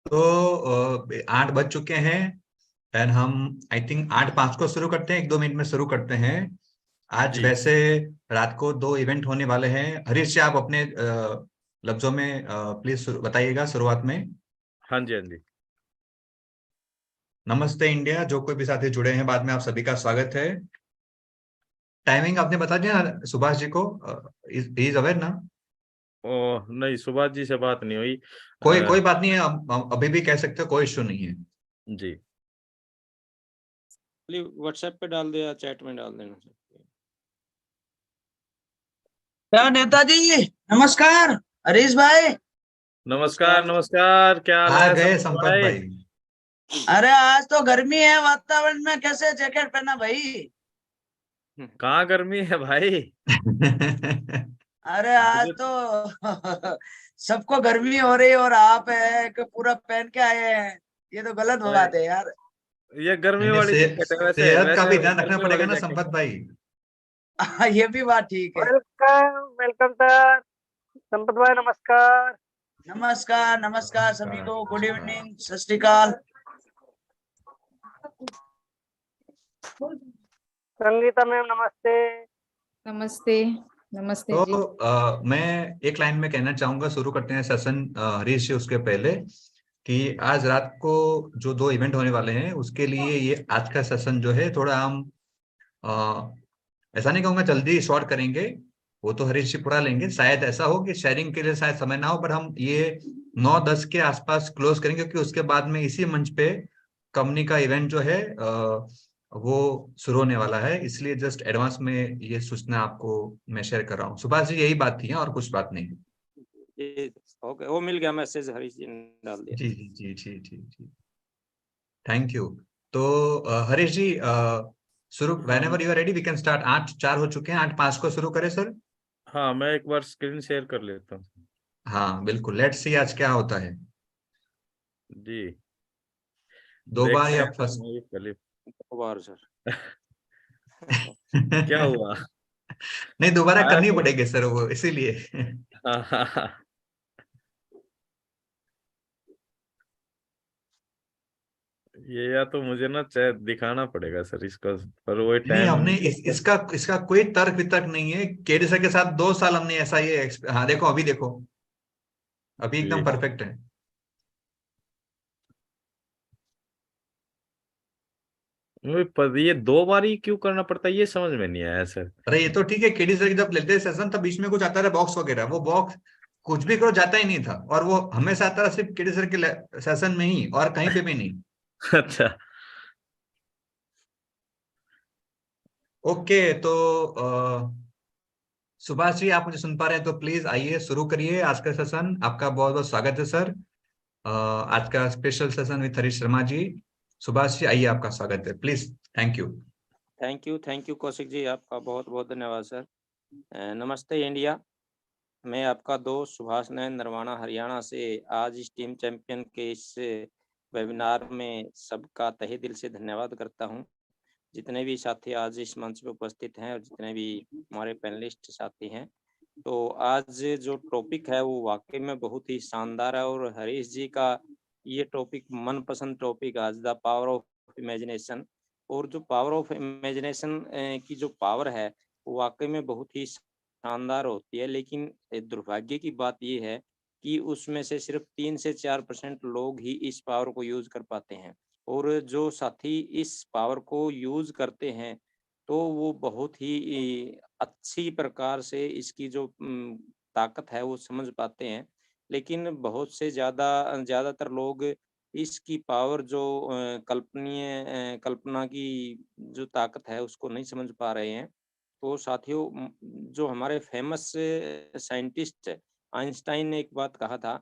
तो 8 बज चुके हैं एंड हम आई थिंक 8:05 को शुरू करते हैं, 1-2 मिनट में शुरू करते हैं। आज जी वैसे रात को 2 इवेंट होने वाले हैं। हरीश जी, आप अपने लफ्जों में प्लीज बताइएगा शुरुआत में। हाँ जी हाँ जी। नमस्ते इंडिया, जो कोई भी साथी जुड़े हैं बाद में, आप सभी का स्वागत है। टाइमिंग आपने बता दिया ना सुभाष जी को? इज अवेयर ना? ओ नहीं, सुभाष जी से बात नहीं हुई। कोई अ, कोई बात नहीं है, हम अभी भी कह सकते हो, कोई इश्यू नहीं है। जी व्हाट्सएप पे डाल दे या चैट में डाल देना। क्या नेताजी, नमस्कार। हरीश भाई, नमस्कार नमस्कार, क्या हाल आ है गए संपत संपत भाई? भाई। अरे आज तो गर्मी है वातावरण में, कैसे जैकेट पहना भाई? कहाँ गर्मी है भाई? अरे आज मुझे तो सबको गर्मी हो रही है और आप है कि पूरा पहन के आए हैं। ये तो गलत बात है यार। ये गर्मी नहीं नहीं, वाली जैकेट है, वैसे सेहत का वैसे भी ध्यान रखना गर्मी पड़ेगा वाली ना जैकेट संपत है। भाई। ये भी बात ठीक है। Welcome welcome sir. संपत भाई नमस्कार। नमस्कार नमस्कार सभी नमस्कार, को, गुड नमस्कार। इवनिंग, सत श्री अकाल। संगीता मैम नमस्ते। नमस्ते। नमस्ते जी। तो मैं एक लाइन में कहना चाहूंगा, शुरू करते हैं सेशन हरीश जी, उसके पहले कि आज रात को जो 2 इवेंट होने वाले हैं उसके लिए ये आज का सेशन जो है थोड़ा हम ऐसा नहीं कहूंगा जल्दी शॉर्ट करेंगे। वो तो हरीश जी पूरा लेंगे, शायद ऐसा हो कि शेयरिंग के लिए शायद समय ना हो, पर हम ये 9-10 के आसपास क्लोज करेंगे, क्योंकि उसके बाद में इसी मंच पे कंपनी का इवेंट जो है वो शुरू होने वाला है। इसलिए जस्ट एडवांस में ये सूचना आपको मैं शेयर कर रहा हूँ। सुभाष जी, यही बात थी और कुछ बात नहीं। ओके, वो मिल गया मैसेज, हरीश जी ने डाल दिया। जी जी जी जी जी जी, थैंक यू। तो हरीश जी, शुरू whenever you are ready we can start. 8:04 हो चुके हैं, 8:05 को शुरू करें सर? हाँ, मैं एक बार स्क्रीन शेयर कर लेता हूँ। हाँ बिल्कुल, लेट्स सी आज क्या होता है। जी 2 बार देखते या हैं फर्स्ट? Movie clip. वार सर। क्या हुआ? नहीं, दोबारा आया करनी तो पड़ेगी सर वो, इसीलिए। हाँ हाँ हाँ। ये या तो मुझे ना चाहे दिखाना पड़ेगा सर इसका, पर वो नहीं, टाइम हमने नहीं इसका कोई तर्क वितर्क नहीं है। केडी सर के साथ 2 साल हमने ऐसा ये हाँ देखो, अभी देखो, अभी एकदम जी परफेक्ट है। पर ये 2 बार ही क्यों करना पड़ता है, ये समझ में नहीं आया सर। अरे ये तो ठीक है, केडी सर जब लेते सेशन तब बीच में कुछ आता रहा बॉक्स वगैरह, वो बॉक्स कुछ भी करो जाता ही नहीं था, और वो हमेशा आता रहा सिर्फ केडी सर के सेशन में ही, और कहीं पे भी नहीं। अच्छा ओके, तो सुभाष जी, आप मुझे सुन पा रहे हैं तो प्लीज आइए, शुरू करिए आज का सेशन। आपका बहुत बहुत स्वागत है सर। आज का special session with Harish Sharma ji. Subhash ji आइए, आपका स्वागत है, please. Thank you. Thank you Kaushik ji, आपका बहुत बहुत धन्यवाद सर। नमस्ते इंडिया, मैं आपका दोस्त सुभाष नयन नरवाना हरियाणा से आज इस टीम चैंपियन के इस वेबिनार में सबका तहे दिल से धन्यवाद करता हूं। जितने भी साथी आज इस मंच पे उपस्थित हैं और जितने भी हमारे पैनलिस्ट साथी हैं, तो आज जो टॉपिक है वो वाकई में बहुत ही शानदार है। और हरीश जी का ये टॉपिक मनपसंद टॉपिक आज, द पावर ऑफ इमेजिनेशन। और जो पावर ऑफ इमेजिनेशन की जो पावर है वो वाकई में बहुत ही शानदार होती है, लेकिन दुर्भाग्य की बात ये है कि उसमें से सिर्फ 3 से 4% लोग ही इस पावर को यूज कर पाते हैं। और जो साथी इस पावर को यूज करते हैं तो वो बहुत ही अच्छी प्रकार से इसकी जो ताकत है वो समझ पाते हैं। लेकिन बहुत से ज़्यादातर लोग इसकी पावर जो कल्पना की जो ताकत है उसको नहीं समझ पा रहे हैं। तो साथियों, जो हमारे फेमस साइंटिस्ट आइंस्टाइन ने एक बात कहा था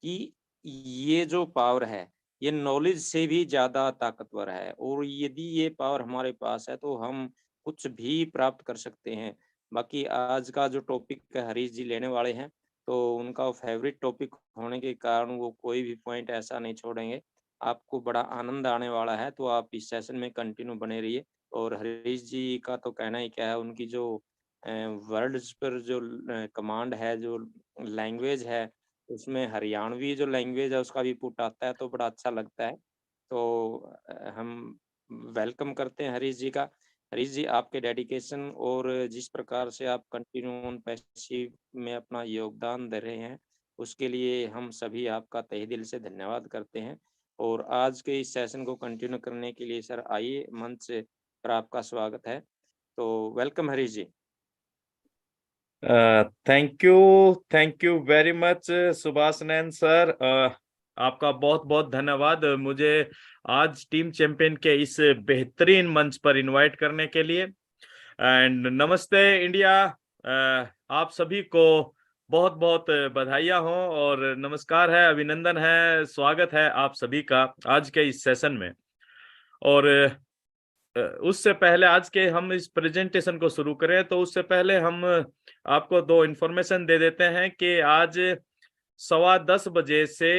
कि ये जो पावर है ये नॉलेज से भी ज़्यादा ताकतवर है, और यदि ये पावर हमारे पास है तो हम कुछ भी प्राप्त कर सकते हैं। बाकी आज का जो टॉपिक हरीश जी लेने वाले हैं, तो उनका फेवरेट टॉपिक होने के कारण वो कोई भी पॉइंट ऐसा नहीं छोड़ेंगे। आपको बड़ा आनंद आने वाला है, तो आप इस सेशन में कंटिन्यू बने रहिए। और हरीश जी का तो कहना ही क्या है, उनकी जो वर्ड्स पर जो कमांड है, जो लैंग्वेज है, उसमें हरियाणवी जो लैंग्वेज है उसका भी पुट आता है, तो बड़ा अच्छा लगता है। तो हम वेलकम करते हैं हरीश जी का। हरीश जी, आपके डेडिकेशन और जिस प्रकार से आप कंटिन्यू ऑन पैसिव में अपना योगदान दे रहे हैं, उसके लिए हम सभी आपका तहे दिल से धन्यवाद करते हैं। और आज के इस सेशन को कंटिन्यू करने के लिए सर आइए, मंच पर आपका स्वागत है। तो welcome Harish ji. Thank you very much Subhash Nain sir. आपका बहुत बहुत धन्यवाद मुझे आज टीम चैंपियन के इस बेहतरीन मंच पर इनवाइट करने के लिए। एंड नमस्ते इंडिया, आप सभी को बहुत बहुत बधाइयाँ हो और नमस्कार है, अभिनंदन है, स्वागत है आप सभी का आज के इस सेशन में। और उससे पहले आज के हम इस प्रेजेंटेशन को शुरू करें तो उससे पहले हम आपको दो इन्फॉर्मेशन दे देते हैं कि आज 10:15 बजे से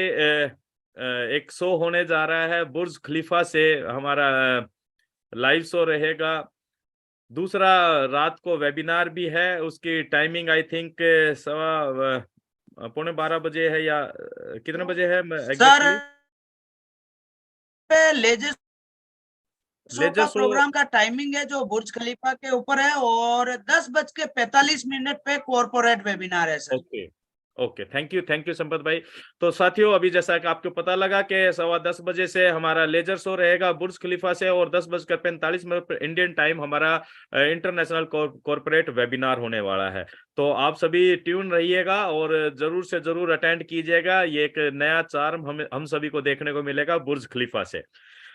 एक शो होने जा रहा है बुर्ज खलीफा से, हमारा लाइव शो रहेगा। दूसरा रात को वेबिनार भी है, उसकी टाइमिंग आई थिंक 11:15 बजे है या कितने बजे है sir exactly? Laser show laser का शो प्रोग्राम का टाइमिंग है जो बुर्ज खलीफा के ऊपर है, और 10:45 पे कॉर्पोरेट वेबिनार है sir. Okay okay, thank you Sampat भाई। तो साथियों, अभी जैसा कि आपको पता लगा कि 10:15 बजे से हमारा लेजर शो रहेगा बुर्ज खलीफा से, और 10:45 पर इंडियन टाइम हमारा इंटरनेशनल कॉर्पोरेट वेबिनार होने वाला है। तो आप सभी ट्यून रहिएगा और जरूर से जरूर अटेंड कीजिएगा। ये एक नया चार्म हम सभी को देखने को मिलेगा बुर्ज खलीफा से।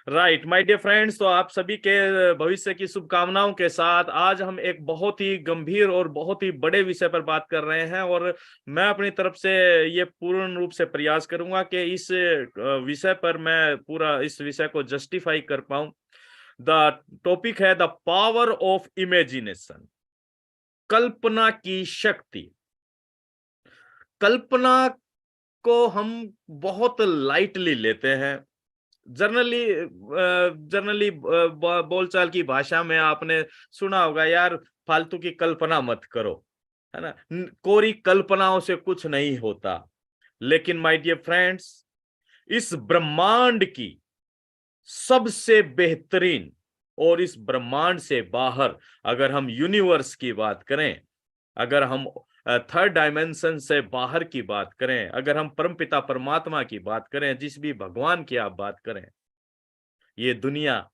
राइट माय डियर फ्रेंड्स, तो आप सभी के भविष्य की शुभकामनाओं के साथ आज हम एक बहुत ही गंभीर और बहुत ही बड़े विषय पर बात कर रहे हैं, और मैं अपनी तरफ से ये पूर्ण रूप से प्रयास करूंगा कि इस विषय पर मैं पूरा इस विषय को जस्टिफाई कर पाऊं। द टॉपिक है द पावर ऑफ इमेजिनेशन, कल्पना की शक्ति। कल्पना को हम बहुत लाइटली लेते हैं। जनरली बोलचाल की भाषा में आपने सुना होगा, यार फालतू की कल्पना मत करो, है ना, कोरी कल्पनाओं से कुछ नहीं होता। लेकिन माय डियर फ्रेंड्स, इस ब्रह्मांड की सबसे बेहतरीन और इस ब्रह्मांड से बाहर अगर हम यूनिवर्स की बात करें, अगर हम थर्ड डायमेंशन से बाहर की बात करें, अगर हम परमपिता परमात्मा की बात करें, जिस भी भगवान की आप बात करें, ये दुनिया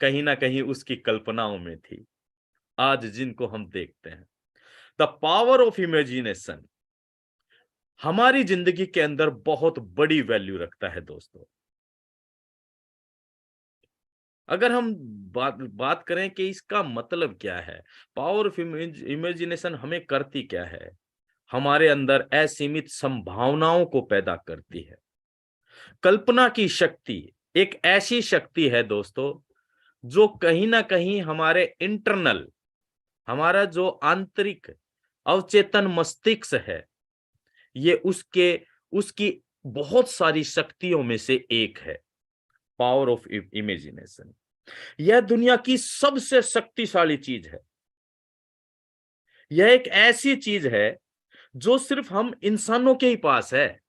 कहीं ना कहीं उसकी कल्पनाओं में थी आज जिनको हम देखते हैं। द पावर ऑफ इमेजिनेशन हमारी जिंदगी के अंदर बहुत बड़ी वैल्यू रखता है दोस्तों। अगर हम बात करें कि इसका मतलब क्या है, पावर ऑफ इमेजिनेशन हमें करती क्या है, हमारे अंदर असीमित संभावनाओं को पैदा करती है। कल्पना की शक्ति एक ऐसी शक्ति है दोस्तों जो कहीं ना कहीं हमारे इंटरनल, हमारा जो आंतरिक अवचेतन मस्तिष्क है, ये उसकी बहुत सारी शक्तियों में से एक है। पावर ऑफ इमेजिनेशन यह दुनिया की सबसे शक्तिशाली चीज है। यह एक ऐसी चीज है जो सिर्फ हम इंसानों के ही पास है,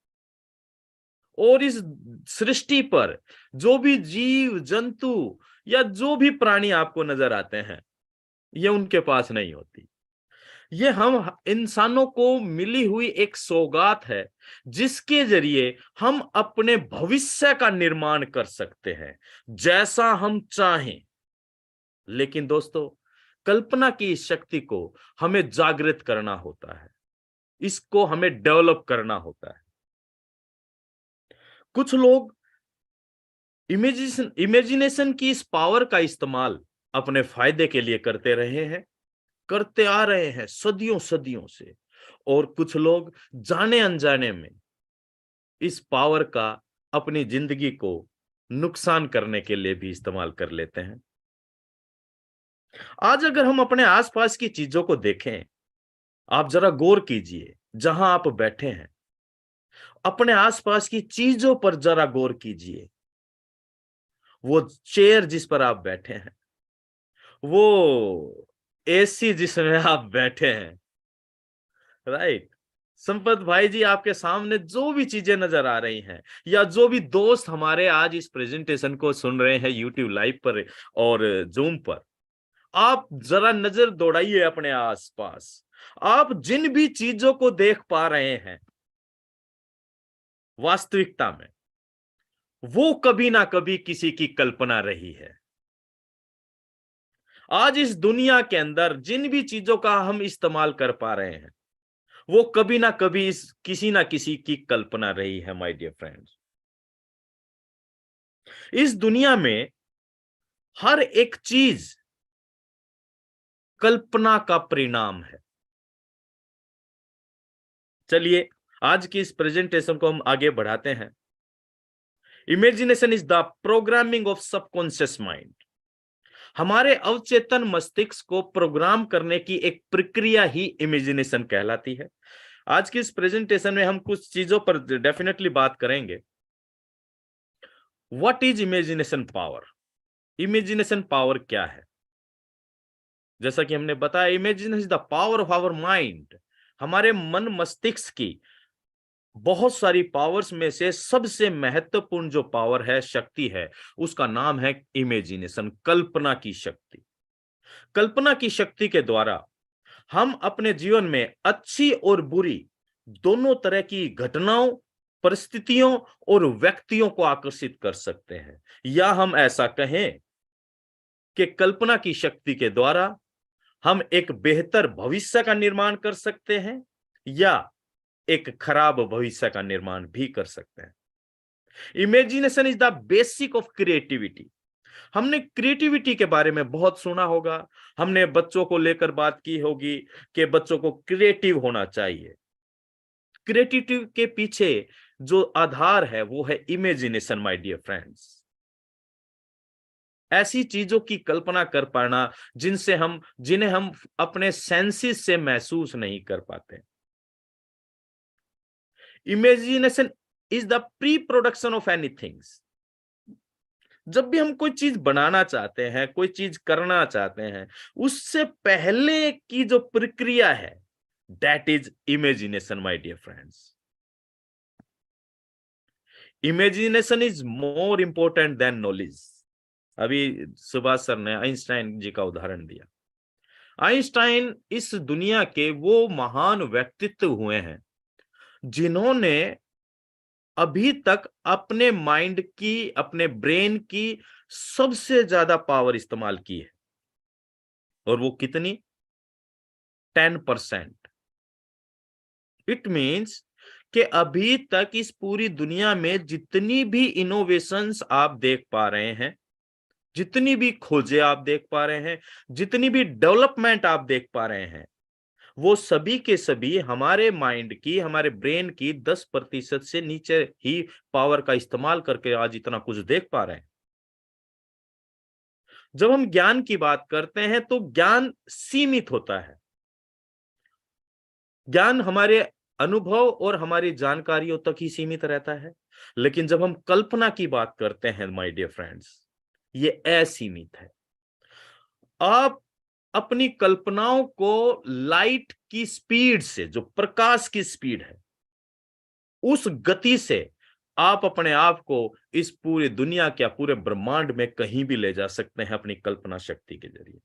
और इस सृष्टि पर जो भी जीव जंतु या जो भी प्राणी आपको नजर आते हैं, ये उनके पास नहीं होती। ये हम इंसानों को मिली हुई एक सौगात है जिसके जरिए हम अपने भविष्य का निर्माण कर सकते हैं जैसा हम चाहें। लेकिन दोस्तों, कल्पना की इस शक्ति को हमें जागृत करना होता है, इसको हमें डेवलप करना होता है। कुछ लोग इमेजिनेशन की इस पावर का इस्तेमाल अपने फायदे के लिए करते रहे हैं, करते आ रहे हैं सदियों सदियों से, और कुछ लोग जाने अनजाने में इस पावर का अपनी जिंदगी को नुकसान करने के लिए भी इस्तेमाल कर लेते हैं। आज अगर हम अपने आसपास की चीजों को देखें, आप जरा गौर कीजिए, जहां आप बैठे हैं अपने आसपास की चीजों पर जरा गौर कीजिए। वो चेयर जिस पर आप बैठे हैं, वो एसी जिसमें आप बैठे हैं, राइट, संपत भाई जी, आपके सामने जो भी चीजें नजर आ रही हैं, या जो भी दोस्त हमारे आज इस प्रेजेंटेशन को सुन रहे हैं यूट्यूब लाइव पर और जूम पर, आप जरा नजर दौड़ाइए अपने आसपास। आप जिन भी चीजों को देख पा रहे हैं वास्तविकता में, वो कभी ना कभी किसी की कल्पना रही है। आज इस दुनिया के अंदर जिन भी चीजों का हम इस्तेमाल कर पा रहे हैं, वो कभी ना कभी किसी ना किसी की कल्पना रही है माय डियर फ्रेंड्स। इस दुनिया में हर एक चीज कल्पना का परिणाम है। चलिए आज की इस प्रेजेंटेशन को हम आगे बढ़ाते हैं। Imagination is the programming of subconscious mind. हमारे अवचेतन मस्तिष्क को प्रोग्राम करने की एक प्रक्रिया ही इमेजिनेशन कहलाती है। आज की इस प्रेजेंटेशन में हम कुछ चीजों पर डेफिनेटली बात करेंगे। What is imagination power? Imagination power क्या है? जैसा कि हमने बताया, imagination is the power of our mind. हमारे मन मस्तिष्क की बहुत सारी पावर्स में से सबसे महत्वपूर्ण जो पावर है, शक्ति है, उसका नाम है इमेजिनेशन, कल्पना की शक्ति। कल्पना की शक्ति के द्वारा हम अपने जीवन में अच्छी और बुरी दोनों तरह की घटनाओं, परिस्थितियों और व्यक्तियों को आकर्षित कर सकते हैं। या हम ऐसा कहें कि कल्पना की शक्ति के द्वारा हम एक बेहतर भविष्य का निर्माण कर सकते हैं या एक खराब भविष्य का निर्माण भी कर सकते हैं। Imagination is the basic of creativity. हमने क्रिएटिविटी के बारे में बहुत सुना होगा। हमने बच्चों को लेकर बात की होगी कि बच्चों को क्रिएटिव होना चाहिए। क्रिएटिविटी के पीछे जो आधार है वो है इमेजिनेशन माय डियर फ्रेंड्स। ऐसी चीजों की कल्पना कर पाना जिन्हें हम अपने सेंसेस से महसूस नहीं कर पाते। Imagination is the pre production of anything. जब भी हम कोई चीज बनाना चाहते हैं, कोई चीज करना चाहते हैं, उससे पहले की जो प्रक्रिया है, that is imagination my dear friends. Imagination is more important than knowledge. अभी सुभाष सर ने आइंस्टाइन जी का उदाहरण दिया। आइंस्टाइन इस दुनिया के वो महान व्यक्तित्व हुए हैं जिन्होंने अभी तक अपने माइंड की, अपने ब्रेन की सबसे ज्यादा पावर इस्तेमाल की है। और वो कितनी? 10%। इट मीन्स कि अभी तक इस पूरी दुनिया में जितनी भी इनोवेशंस आप देख पा रहे हैं, जितनी भी खोजें आप देख पा रहे हैं, जितनी भी डेवलपमेंट आप देख पा रहे हैं, वो सभी के सभी हमारे माइंड की, हमारे ब्रेन की 10% से नीचे ही पावर का इस्तेमाल करके आज इतना कुछ देख पा रहे हैं। जब हम ज्ञान की बात करते हैं तो ज्ञान सीमित होता है। ज्ञान हमारे अनुभव और हमारी जानकारियों तक ही सीमित रहता है। लेकिन जब हम कल्पना की बात करते हैं माय डियर फ्रेंड्स, ये असीमित है। आप अपनी कल्पनाओं को लाइट की स्पीड से, जो प्रकाश की स्पीड है, उस गति से आप अपने आप को इस पूरी दुनिया के, पूरे ब्रह्मांड में कहीं भी ले जा सकते हैं अपनी कल्पना शक्ति के जरिए।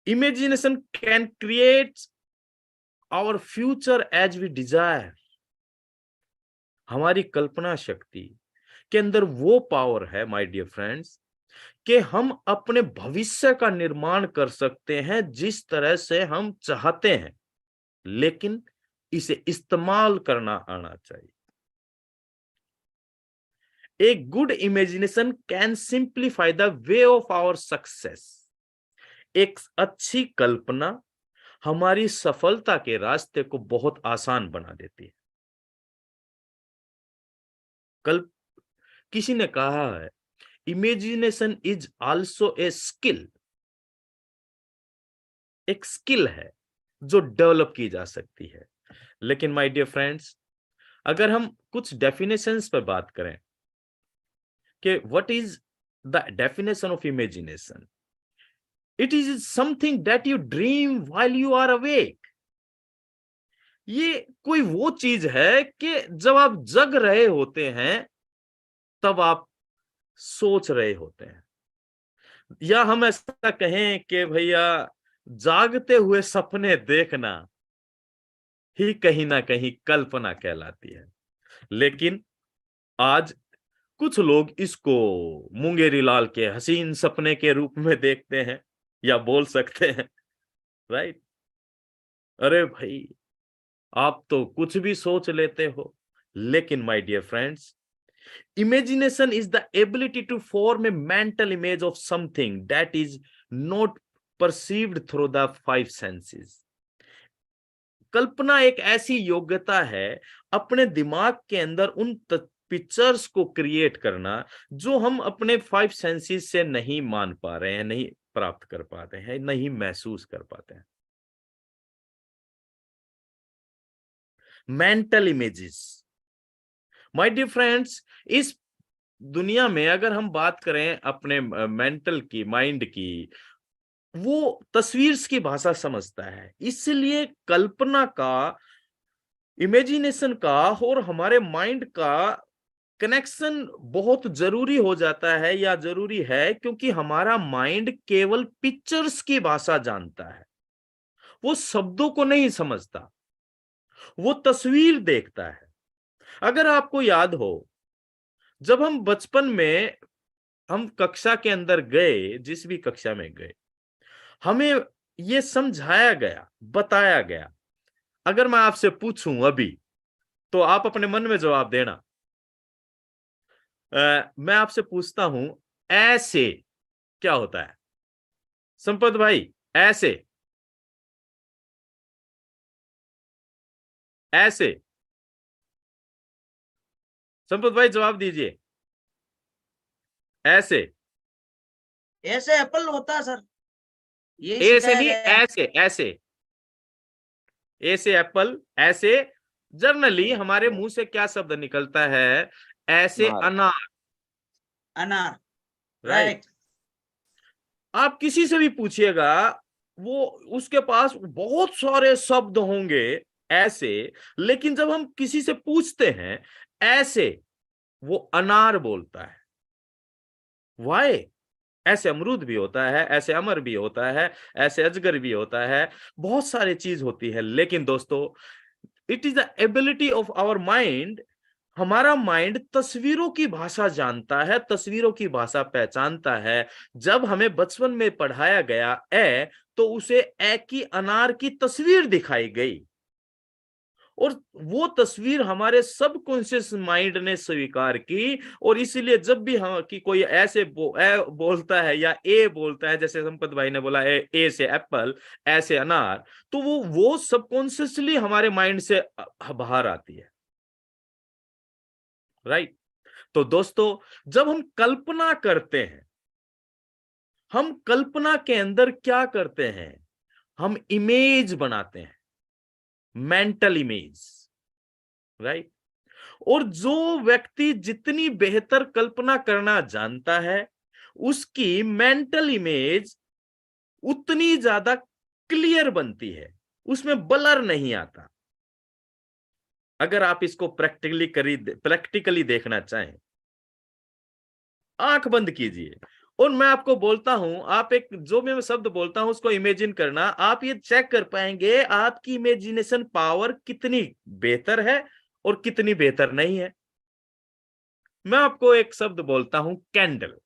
Imagination can create our future as we desire. हमारी कल्पना शक्ति के अंदर वो पावर है माय डियर फ्रेंड्स कि हम अपने भविष्य का निर्माण कर सकते हैं जिस तरह से हम चाहते हैं, लेकिन इसे इस्तेमाल करना आना चाहिए। A good imagination can simplify the way of our success. एक अच्छी कल्पना हमारी सफलता के रास्ते को बहुत आसान बना देती है। कल किसी ने कहा है, imagination is also a skill. एक स्किल है जो डेवलप की जा सकती है। लेकिन माय डियर फ्रेंड्स, अगर हम कुछ डेफिनेशंस पर बात करें कि what is the definition of imagination, it is something that you dream while you are awake. ये कोई वो चीज है कि जब आप जग रहे होते हैं तब आप सोच रहे होते हैं, या हम ऐसा कहें कि भैया जागते हुए सपने देखना ही कहीं ना कहीं कल्पना कहलाती है। लेकिन आज कुछ लोग इसको मुंगेरी लाल के हसीन सपने के रूप में देखते हैं, या बोल सकते हैं, राइट। अरे भाई आप तो कुछ भी सोच लेते हो। लेकिन my dear friends, imagination is the ability to form a mental image of something that is not perceived through the five senses. कल्पना एक ऐसी योग्यता है अपने दिमाग के अंदर उन पिक्चर्स को क्रिएट करना जो हम अपने फाइव सेंसेस से नहीं मान पा रहे हैं, नहीं प्राप्त कर पाते हैं, नहीं महसूस कर पाते हैं। Mental images, my dear friends, इस दुनिया में अगर हम बात करें अपने मेंटल की, माइंड की, वो तस्वीर की भाषा समझता है। इसलिए कल्पना का, इमेजिनेशन का और हमारे माइंड का कनेक्शन बहुत जरूरी हो जाता है, या जरूरी है, क्योंकि हमारा माइंड केवल पिक्चर्स की भाषा जानता है, वो शब्दों को नहीं समझता, वो तस्वीर देखता है। अगर आपको याद हो, जब हम बचपन में हम कक्षा के अंदर गए, जिस भी कक्षा में गए, हमें ये समझाया गया, बताया गया। अगर मैं आपसे पूछूं अभी, तो आप अपने मन में जवाब देना। मैं आपसे पूछता हूं, ऐसे क्या होता है? संपत भाई, ऐसे, ऐसे, संपत भाई जवाब दीजिए। ऐसे, ऐसे एप्पल होता है सर, ये ऐसे नहीं, ऐसे, ऐसे, ऐसे एप्पल, ऐसे। जनरली हमारे मुंह से क्या शब्द निकलता है? ऐसे अनार, अनार, राइट। आप किसी से भी पूछिएगा, वो उसके पास बहुत सारे शब्द होंगे ऐसे, लेकिन जब हम किसी से पूछते हैं ऐसे, वो अनार बोलता है। वाई? ऐसे अमरूद भी होता है, ऐसे अमर भी होता है, ऐसे अजगर भी होता है, बहुत सारी चीज होती है। लेकिन दोस्तों, it is the ability of our mind, हमारा माइंड तस्वीरों की भाषा जानता है, तस्वीरों की भाषा पहचानता है। जब हमें बचपन में पढ़ाया गया ए, तो उसे ए की अनार की तस्वीर दिखाई गई, और वो तस्वीर हमारे सबकॉन्शियस माइंड ने स्वीकार की। और इसीलिए जब भी हम कि कोई ऐसे ए बोलता है या ए बोलता है, जैसे संपत भाई ने बोला ए से एप्पल, ऐसे अनार, तो वो सबकॉन्शियसली हमारे माइंड से बाहर आती है, राइट। तो दोस्तों, जब हम कल्पना करते हैं, हम कल्पना के अंदर क्या करते हैं? हम इमेज बनाते हैं, मेंटल इमेज, राइट। और जो व्यक्ति जितनी बेहतर कल्पना करना जानता है, उसकी मेंटल इमेज उतनी ज्यादा क्लियर बनती है, उसमें ब्लर नहीं आता। अगर आप इसको प्रैक्टिकली देखना चाहें, आंख बंद कीजिए और मैं आपको बोलता हूं, आप एक जो भी मैं शब्द बोलता हूं उसको इमेजिन करना। आप ये चेक कर पाएंगे आपकी इमेजिनेशन पावर कितनी बेहतर है और कितनी बेहतर नहीं है। मैं आपको एक शब्द बोलता हूं, कैंडल।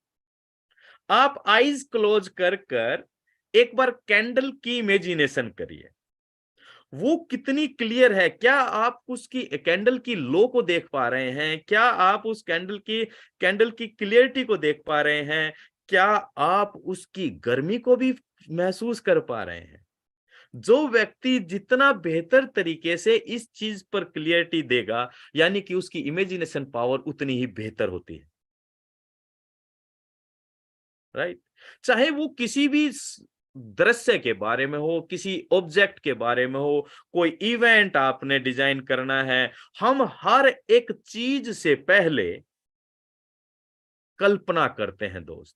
आप आईज क्लोज कर कर एक बार कैंडल की इमेजिनेशन करिए, वो कितनी क्लियर है। क्या आप उसकी कैंडल की लो को देख पा रहे हैं? क्या आप उस कैंडल की क्लियरिटी को देख पा रहे हैं? क्या आप उसकी गर्मी को भी महसूस कर पा रहे हैं? जो व्यक्ति जितना बेहतर तरीके से इस चीज पर क्लियरिटी देगा, यानी कि उसकी इमेजिनेशन पावर उतनी ही बेहतर होती है, राइट। चाहे वो किसी भी दृश्य के बारे में हो, किसी ऑब्जेक्ट के बारे में हो, कोई इवेंट आपने डिजाइन करना है, हम हर एक चीज से पहले कल्पना करते हैं दोस्त।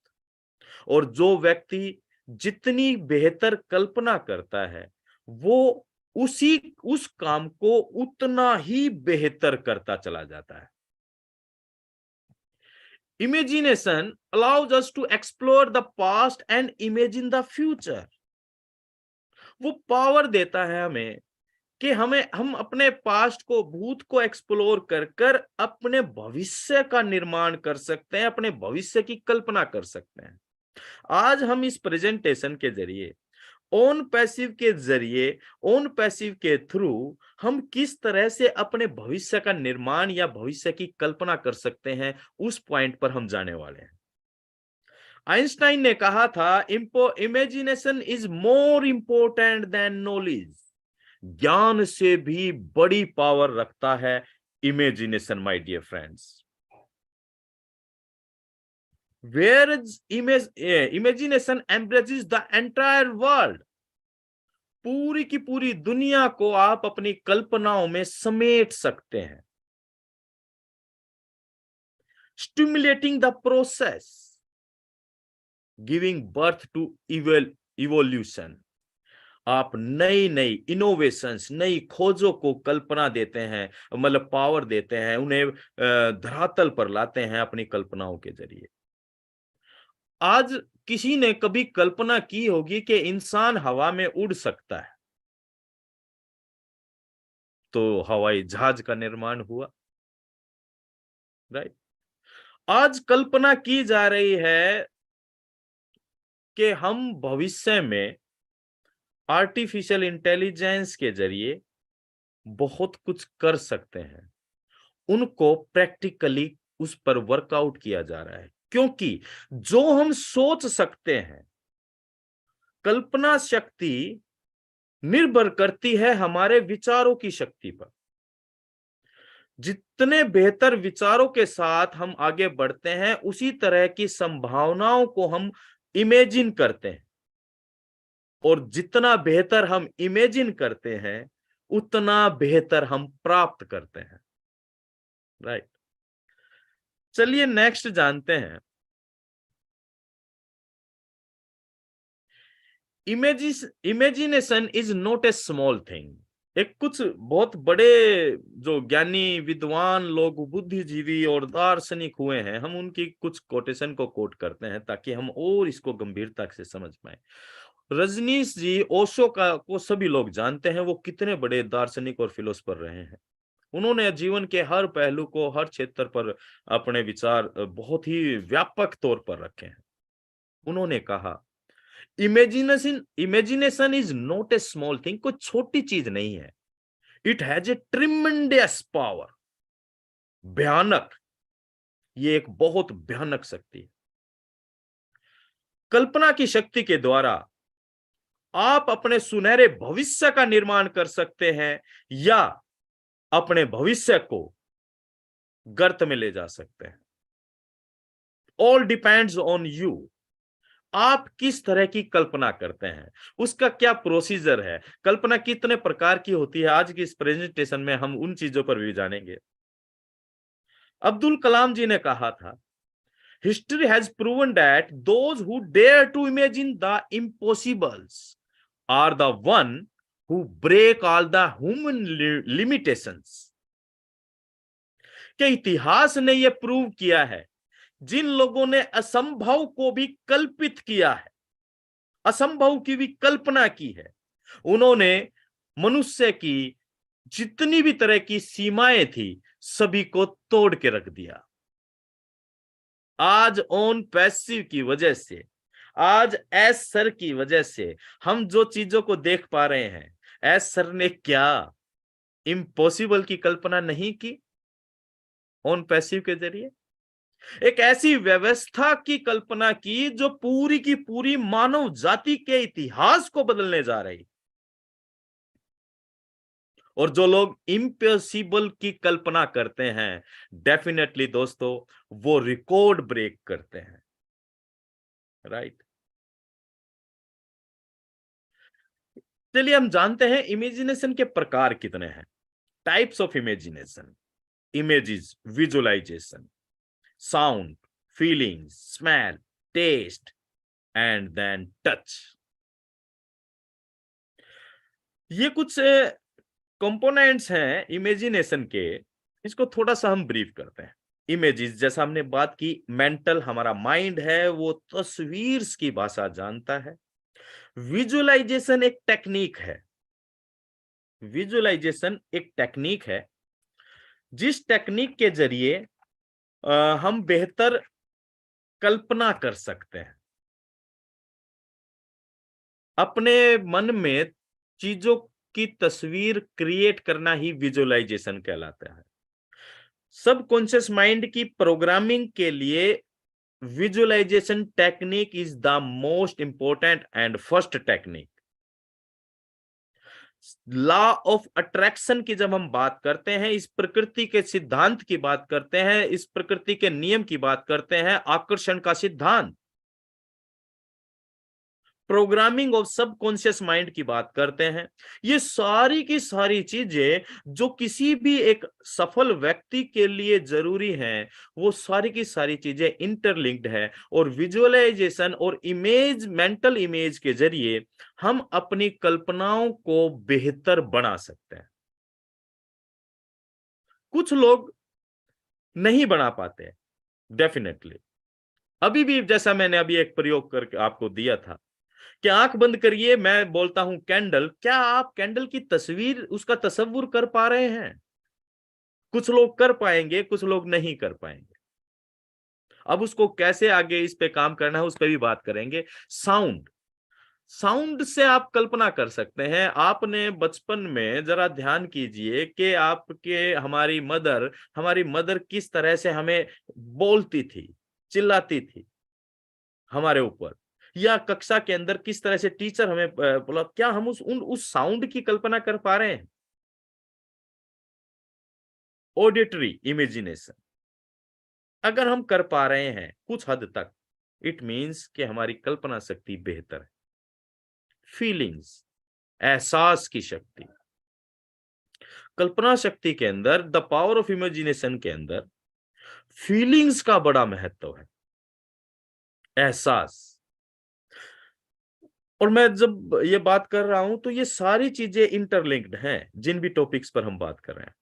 और जो व्यक्ति जितनी बेहतर कल्पना करता है, वो उस काम को उतना ही बेहतर करता चला जाता है। Imagination allows us to explore the past and imagine the future. वो पावर देता है हमें कि हम अपने पास्ट को, भूत को एक्सप्लोर कर कर अपने भविष्य का निर्माण कर सकते हैं, अपने भविष्य की कल्पना कर सकते हैं। आज हम इस प्रेजेंटेशन के जरिए, ओन पैसिव के थ्रू हम किस तरह से अपने भविष्य का निर्माण या भविष्य की कल्पना कर सकते हैं, उस पॉइंट पर हम जाने वाले हैं। आइंस्टाइन ने कहा था, imagination is more important than knowledge. ज्ञान से भी बड़ी पावर रखता है imagination, my dear friends. Whereas imagination embraces the entire world, पूरी की पूरी दुनिया को आप अपनी कल्पनाओं में समेट सकते हैं। Stimulating the process, giving birth to evolution, आप नई नई इनोवेशंस, नई खोजों को कल्पना देते हैं, मतलब पावर देते हैं, उन्हें धरातल पर लाते हैं अपनी कल्पनाओं के जरिए। आज किसी ने कभी कल्पना की होगी कि इंसान हवा में उड़ सकता है, तो हवाई जहाज का निर्माण हुआ, राइट। आज कल्पना की जा रही है कि हम भविष्य में आर्टिफिशियल इंटेलिजेंस के जरिए बहुत कुछ कर सकते हैं। उनको प्रैक्टिकली उस पर वर्कआउट किया जा रहा है, क्योंकि जो हम सोच सकते हैं, कल्पना शक्ति निर्भर करती है हमारे विचारों की शक्ति पर। जितने बेहतर विचारों के साथ हम आगे बढ़ते हैं, उसी तरह की संभावनाओं को हम इमेजिन करते हैं, और जितना बेहतर हम इमेजिन करते हैं, उतना बेहतर हम प्राप्त करते हैं, राइट। चलिए नेक्स्ट जानते हैं। Imagination is not a small thing. एक कुछ बहुत बड़े जो ज्ञानी, विद्वान लोग, बुद्धिजीवी और दार्शनिक हुए हैं, हम उनकी कुछ कोटेशन को कोट करते हैं ताकि हम और इसको गंभीरता से समझ पाए। रजनीश जी ओशो को सभी लोग जानते हैं, वो कितने बड़े दार्शनिक और फिलोसोफर रहे हैं। उन्होंने जीवन के हर पहलू को, हर क्षेत्र पर अपने विचार बहुत ही व्यापक तौर पर रखे हैं। उन्होंने कहा, imagination is not a small thing, कोई छोटी चीज नहीं है। It has a tremendous power, भयानक, ये एक बहुत भयानक शक्ति है। कल्पना की शक्ति के द्वारा आप अपने सुनहरे भविष्य का निर्माण कर सकते हैं, या अपने भविष्य को गर्त में ले जा सकते हैं। All depends on you. आप किस तरह की कल्पना करते हैं, उसका क्या प्रोसीजर है, कल्पना कितने प्रकार की होती है, आज की इस प्रेजेंटेशन में हम उन चीजों पर भी जानेंगे। अब्दुल कलाम जी ने कहा था, history has proven that those who dare to imagine the impossibles are the one who break all the human limitations. कि इतिहास ने यह प्रूव किया है, जिन लोगों ने असंभव को भी कल्पित किया है, असंभव की भी कल्पना की है, उन्होंने मनुष्य की जितनी भी तरह की सीमाएं थी, सभी को तोड़ के रख दिया। आज ऑन पैसिव की वजह से, आज एस सर की वजह से हम जो चीजों को देख पा रहे हैं, एस सर ने क्या इम्पॉसिबल की कल्पना नहीं की ऑन पैसिव के जरिए? एक ऐसी व्यवस्था की कल्पना की जो पूरी की पूरी मानव जाति के इतिहास को बदलने जा रही। और जो लोग इम्पॉसिबल की कल्पना करते हैं, डेफिनेटली दोस्तों वो रिकॉर्ड ब्रेक करते हैं, राइट। चलिए हम जानते हैं इमेजिनेशन के प्रकार कितने हैं। Types of imagination: images, visualization, sound, feelings, smell, taste, and then touch. ये कुछ कंपोनेंट्स हैं इमेजिनेशन के, इसको थोड़ा सा हम ब्रीफ करते हैं। इमेजेस, जैसा हमने बात की, मेंटल हमारा माइंड है वो तस्वीर की भाषा जानता है। विजुअलाइजेशन एक टेक्निक है, विजुअलाइजेशन एक टेक्निक है जिस टेक्निक के जरिए हम बेहतर कल्पना कर सकते हैं। अपने मन में चीजों की तस्वीर क्रिएट करना ही विजुअलाइजेशन कहलाता है। सबकॉन्शियस माइंड की प्रोग्रामिंग के लिए visualization technique is the most important and first technique. Law of attraction की जब हम बात करते हैं, इस प्रकृति के सिद्धांत की बात करते हैं, इस प्रकृति के नियम की बात करते हैं, आकर्षण का सिद्धांत, प्रोग्रामिंग ऑफ सबकॉन्शियस माइंड की बात करते हैं, ये सारी की सारी चीजें जो किसी भी एक सफल व्यक्ति के लिए जरूरी हैं, वो सारी की सारी चीजें इंटरलिंक्ड है। और विजुअलाइजेशन और इमेज, मेंटल इमेज के जरिए हम अपनी कल्पनाओं को बेहतर बना सकते हैं। कुछ लोग नहीं बना पाते, डेफिनेटली। अभी भी जैसा मैंने अभी एक प्रयोग करके आपको दिया था कि आंख बंद करिए, मैं बोलता हूं कैंडल, क्या आप कैंडल की तस्वीर, उसका तस्वुर कर पा रहे हैं? कुछ लोग कर पाएंगे, कुछ लोग नहीं कर पाएंगे। अब उसको कैसे आगे इस पे काम करना है उस पर भी बात करेंगे। साउंड, साउंड से आप कल्पना कर सकते हैं। आपने बचपन में जरा ध्यान कीजिए कि आपके हमारी मदर किस तरह से हमें बोलती थी, चिल्लाती थी हमारे ऊपर, या कक्षा के अंदर किस तरह से टीचर हमें बोला। क्या हम उस साउंड की कल्पना कर पा रहे हैं? ऑडिटरी इमेजिनेशन अगर हम कर पा रहे हैं कुछ हद तक, इट मींस कि हमारी कल्पना शक्ति बेहतर है। फीलिंग्स, एहसास की शक्ति, कल्पना शक्ति के अंदर, द पावर ऑफ इमेजिनेशन के अंदर फीलिंग्स का बड़ा महत्व है, एहसास। और मैं जब ये बात कर रहा हूं तो ये सारी चीजें इंटरलिंक्ड हैं जिन भी टॉपिक्स पर हम बात कर रहे हैं।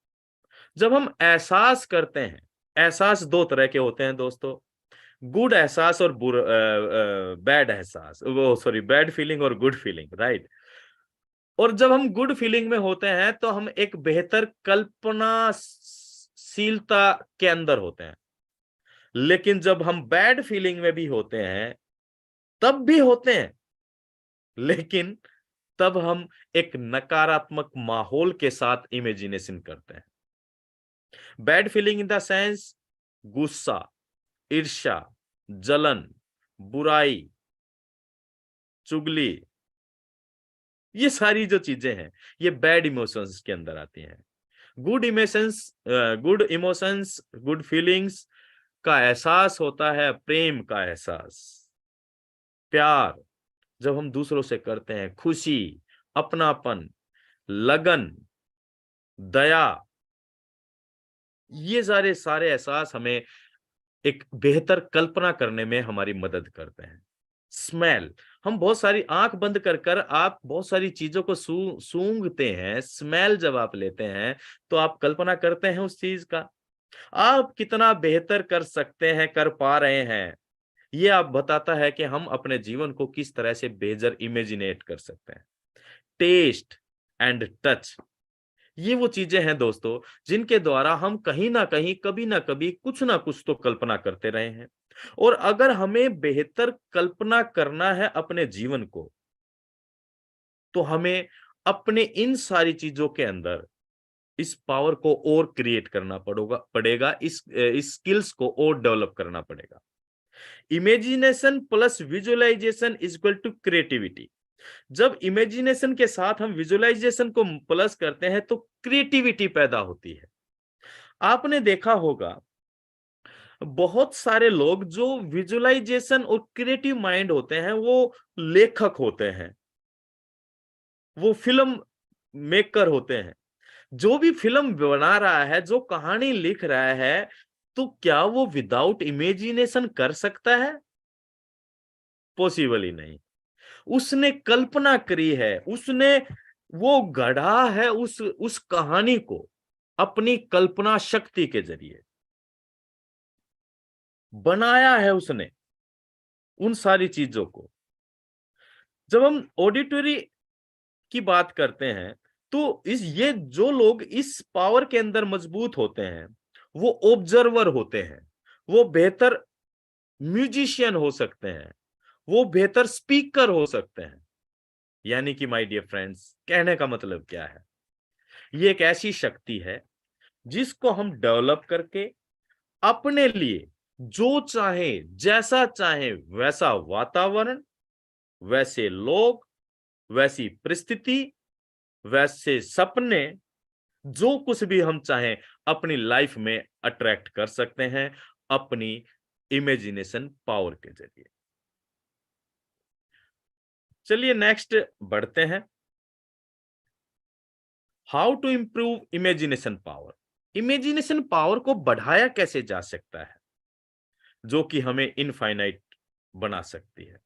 जब हम एहसास करते हैं, एहसास दो तरह के होते हैं दोस्तों, गुड एहसास और बैड एहसास, वो सॉरी बैड फीलिंग और गुड फीलिंग, राइट। और जब हम गुड फीलिंग में होते हैं तो हम एक बेहतर कल्पनाशीलता के अंदर होते हैं। लेकिन जब हम बैड फीलिंग में भी होते हैं, तब भी होते हैं, लेकिन तब हम एक नकारात्मक माहौल के साथ इमेजिनेशन करते हैं। Bad feeling in the sense गुस्सा, ईर्ष्या, जलन, बुराई, चुगली, ये सारी जो चीजें हैं ये बैड इमोशंस के अंदर आती हैं। गुड इमोशंस, गुड फीलिंग्स का एहसास होता है प्रेम का एहसास, प्यार जब हम दूसरों से करते हैं, खुशी, अपनापन, लगन, दया, ये सारे एहसास हमें एक बेहतर कल्पना करने में हमारी मदद करते हैं। स्मेल, हम बहुत सारी आंख बंद कर आप बहुत सारी चीजों को सूंघते हैं। स्मेल जब आप लेते हैं तो आप कल्पना करते हैं उस चीज का, आप कितना बेहतर कर सकते हैं, कर पा रहे हैं। ये आप बताता है कि हम अपने जीवन को किस तरह से बेहतर इमेजिनेट कर सकते हैं। टेस्ट एंड टच, ये वो चीजें हैं दोस्तों जिनके द्वारा हम कहीं ना कहीं, कभी ना कभी, कुछ ना कुछ तो कल्पना करते रहे हैं। और अगर हमें बेहतर कल्पना करना है अपने जीवन को, तो हमें अपने इन सारी चीजों के अंदर इस पावर को और क्रिएट करना पड़ेगा, इस स्किल्स को और डेवलप करना पड़ेगा। Imagination plus visualization is equal to creativity. जब इमेजिनेशन के साथ हम विजुअलाइजेशन को प्लस करते हैं तो क्रिएटिविटी पैदा होती है। आपने देखा होगा बहुत सारे लोग जो विजुअलाइजेशन और क्रिएटिव माइंड होते हैं वो लेखक होते हैं, वो फिल्म मेकर होते हैं। जो भी फिल्म बना रहा है, जो कहानी लिख रहा है, तो क्या वो विदाउट इमेजिनेशन कर सकता है? पॉसिबल ही नहीं। उसने कल्पना करी है, उसने वो गढ़ा है उस कहानी को अपनी कल्पना शक्ति के जरिए, बनाया है उसने उन सारी चीजों को। जब हम ऑडिटरी की बात करते हैं तो ये जो लोग इस पावर के अंदर मजबूत होते हैं वो ऑब्जर्वर होते हैं, वो बेहतर म्यूजिशियन हो सकते हैं, वो बेहतर स्पीकर हो सकते हैं। यानी कि माय डियर फ्रेंड्स, कहने का मतलब क्या है, ये एक ऐसी शक्ति है जिसको हम डेवलप करके अपने लिए जो चाहे, जैसा चाहे वैसा वातावरण, वैसे लोग, वैसी परिस्थिति, वैसे सपने, जो कुछ भी हम चाहें अपनी लाइफ में अट्रैक्ट कर सकते हैं अपनी इमेजिनेशन पावर के जरिए। चलिए नेक्स्ट बढ़ते हैं। How to improve imagination power. Imagination power को बढ़ाया कैसे जा सकता है जो कि हमें इनफाइनाइट बना सकती है।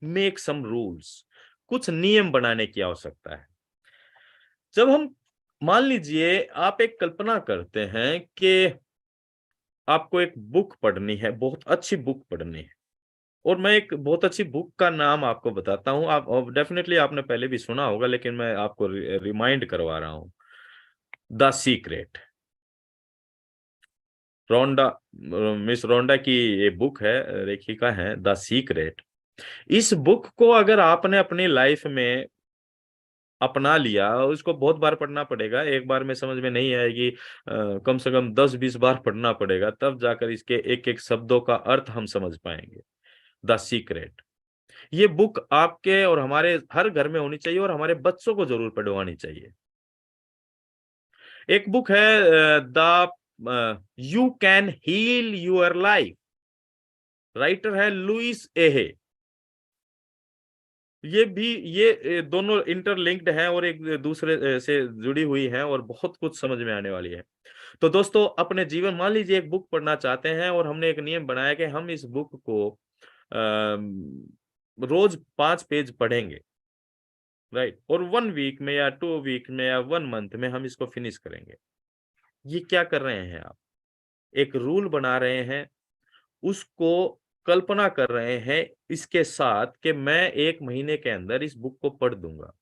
मेक सम रूल्स, कुछ नियम बनाने की आवश्यकता है। जब हम मान लीजिए आप एक कल्पना करते हैं कि आपको एक बुक पढ़नी है, बहुत अच्छी बुक पढ़नी है, और मैं एक बहुत अच्छी बुक का नाम आपको बताता हूं। आप डेफिनेटली आपने पहले भी सुना होगा, लेकिन मैं आपको रिमाइंड करवा रहा हूं। द सीक्रेट, रोंडा, मिस रोंडा की ये बुक है, लेखिका है द सीक्रेट। इस बुक को अगर आपने अपनी लाइफ में अपना लिया, उसको बहुत बार पढ़ना पड़ेगा, एक बार में समझ में नहीं आएगी, कम से कम 10-20 बार पढ़ना पड़ेगा, तब जाकर इसके एक एक शब्दों का अर्थ हम समझ पाएंगे। द सीक्रेट, ये बुक आपके और हमारे हर घर में होनी चाहिए और हमारे बच्चों को जरूर पढ़वानी चाहिए। एक बुक है the you can heal your life, writer है लुइस एहे। ये दोनों इंटरलिंक्ड हैं और एक दूसरे से जुड़ी हुई हैं और बहुत कुछ समझ में आने वाली है। तो दोस्तों, अपने जीवन, मान लीजिए एक बुक पढ़ना चाहते हैं और हमने एक नियम बनाया कि हम इस बुक को रोज 5 पेज पढ़ेंगे, राइट, और 1 वीक में या 2 वीक में या 1 मंथ में हम इसको फिनिश करेंगे। ये क्या कर रहे हैं आप? एक रूल बना रहे हैं, उसको कल्पना कर रहे हैं इसके साथ कि मैं 1 महीने के अंदर इस बुक को पढ़ दूंगा।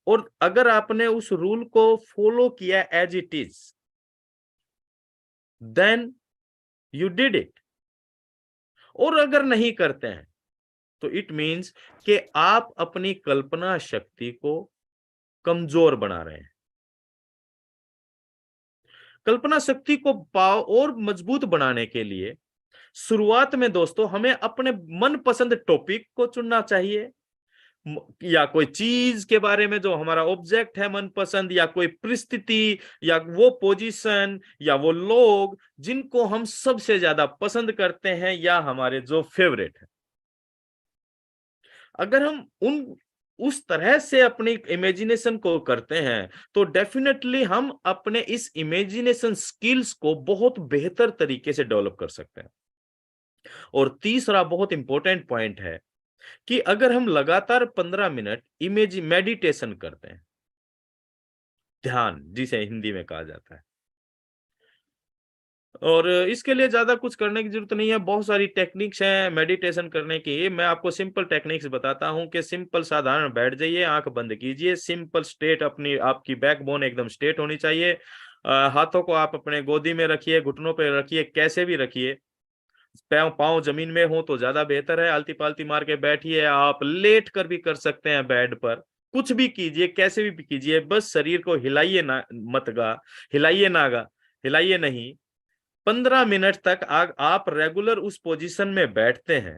और अगर आपने उस रूल को फॉलो किया as it is, then you did it. और अगर नहीं करते हैं तो इट मीन्स कि आप अपनी कल्पना शक्ति को कमजोर बना रहे हैं। कल्पना शक्ति को और मजबूत बनाने के लिए शुरुआत में दोस्तों हमें अपने मनपसंद टॉपिक को चुनना चाहिए, या कोई चीज के बारे में जो हमारा ऑब्जेक्ट है मनपसंद, या कोई परिस्थिति, या वो पोजीशन, या वो लोग जिनको हम सबसे ज्यादा पसंद करते हैं, या हमारे जो फेवरेट है। अगर हम उस तरह से अपनी इमेजिनेशन को करते हैं तो डेफिनेटली हम अपने इस इमेजिनेशन स्किल्स को बहुत बेहतर तरीके से डेवलप कर सकते हैं। और तीसरा बहुत इंपॉर्टेंट पॉइंट है कि अगर हम लगातार 15 मिनट मेडिटेशन करते हैं, ध्यान जिसे हिंदी में कहा जाता है, और इसके लिए ज्यादा कुछ करने की जरूरत नहीं है, बहुत सारी टेक्निक्स हैं मेडिटेशन करने की। मैं आपको सिंपल टेक्निक्स बताता हूं कि सिंपल साधारण बैठ जाइए, आंख बंद कीजिए, सिंपल स्टेट, अपनी आपकी बैकबोन एकदम स्ट्रेट होनी चाहिए। हाथों को आप अपने गोदी में रखिए, घुटनों पे रखिए, कैसे भी रखिए, पाँव जमीन में हो तो ज्यादा बेहतर है। आलती पालती मार के बैठिए, आप लेट कर भी कर सकते हैं बेड पर, कुछ भी कीजिए, कैसे भी कीजिए, बस शरीर को हिलाइए ना, हिलाइए नहीं। 15 मिनट तक आप रेगुलर उस पोजीशन में बैठते हैं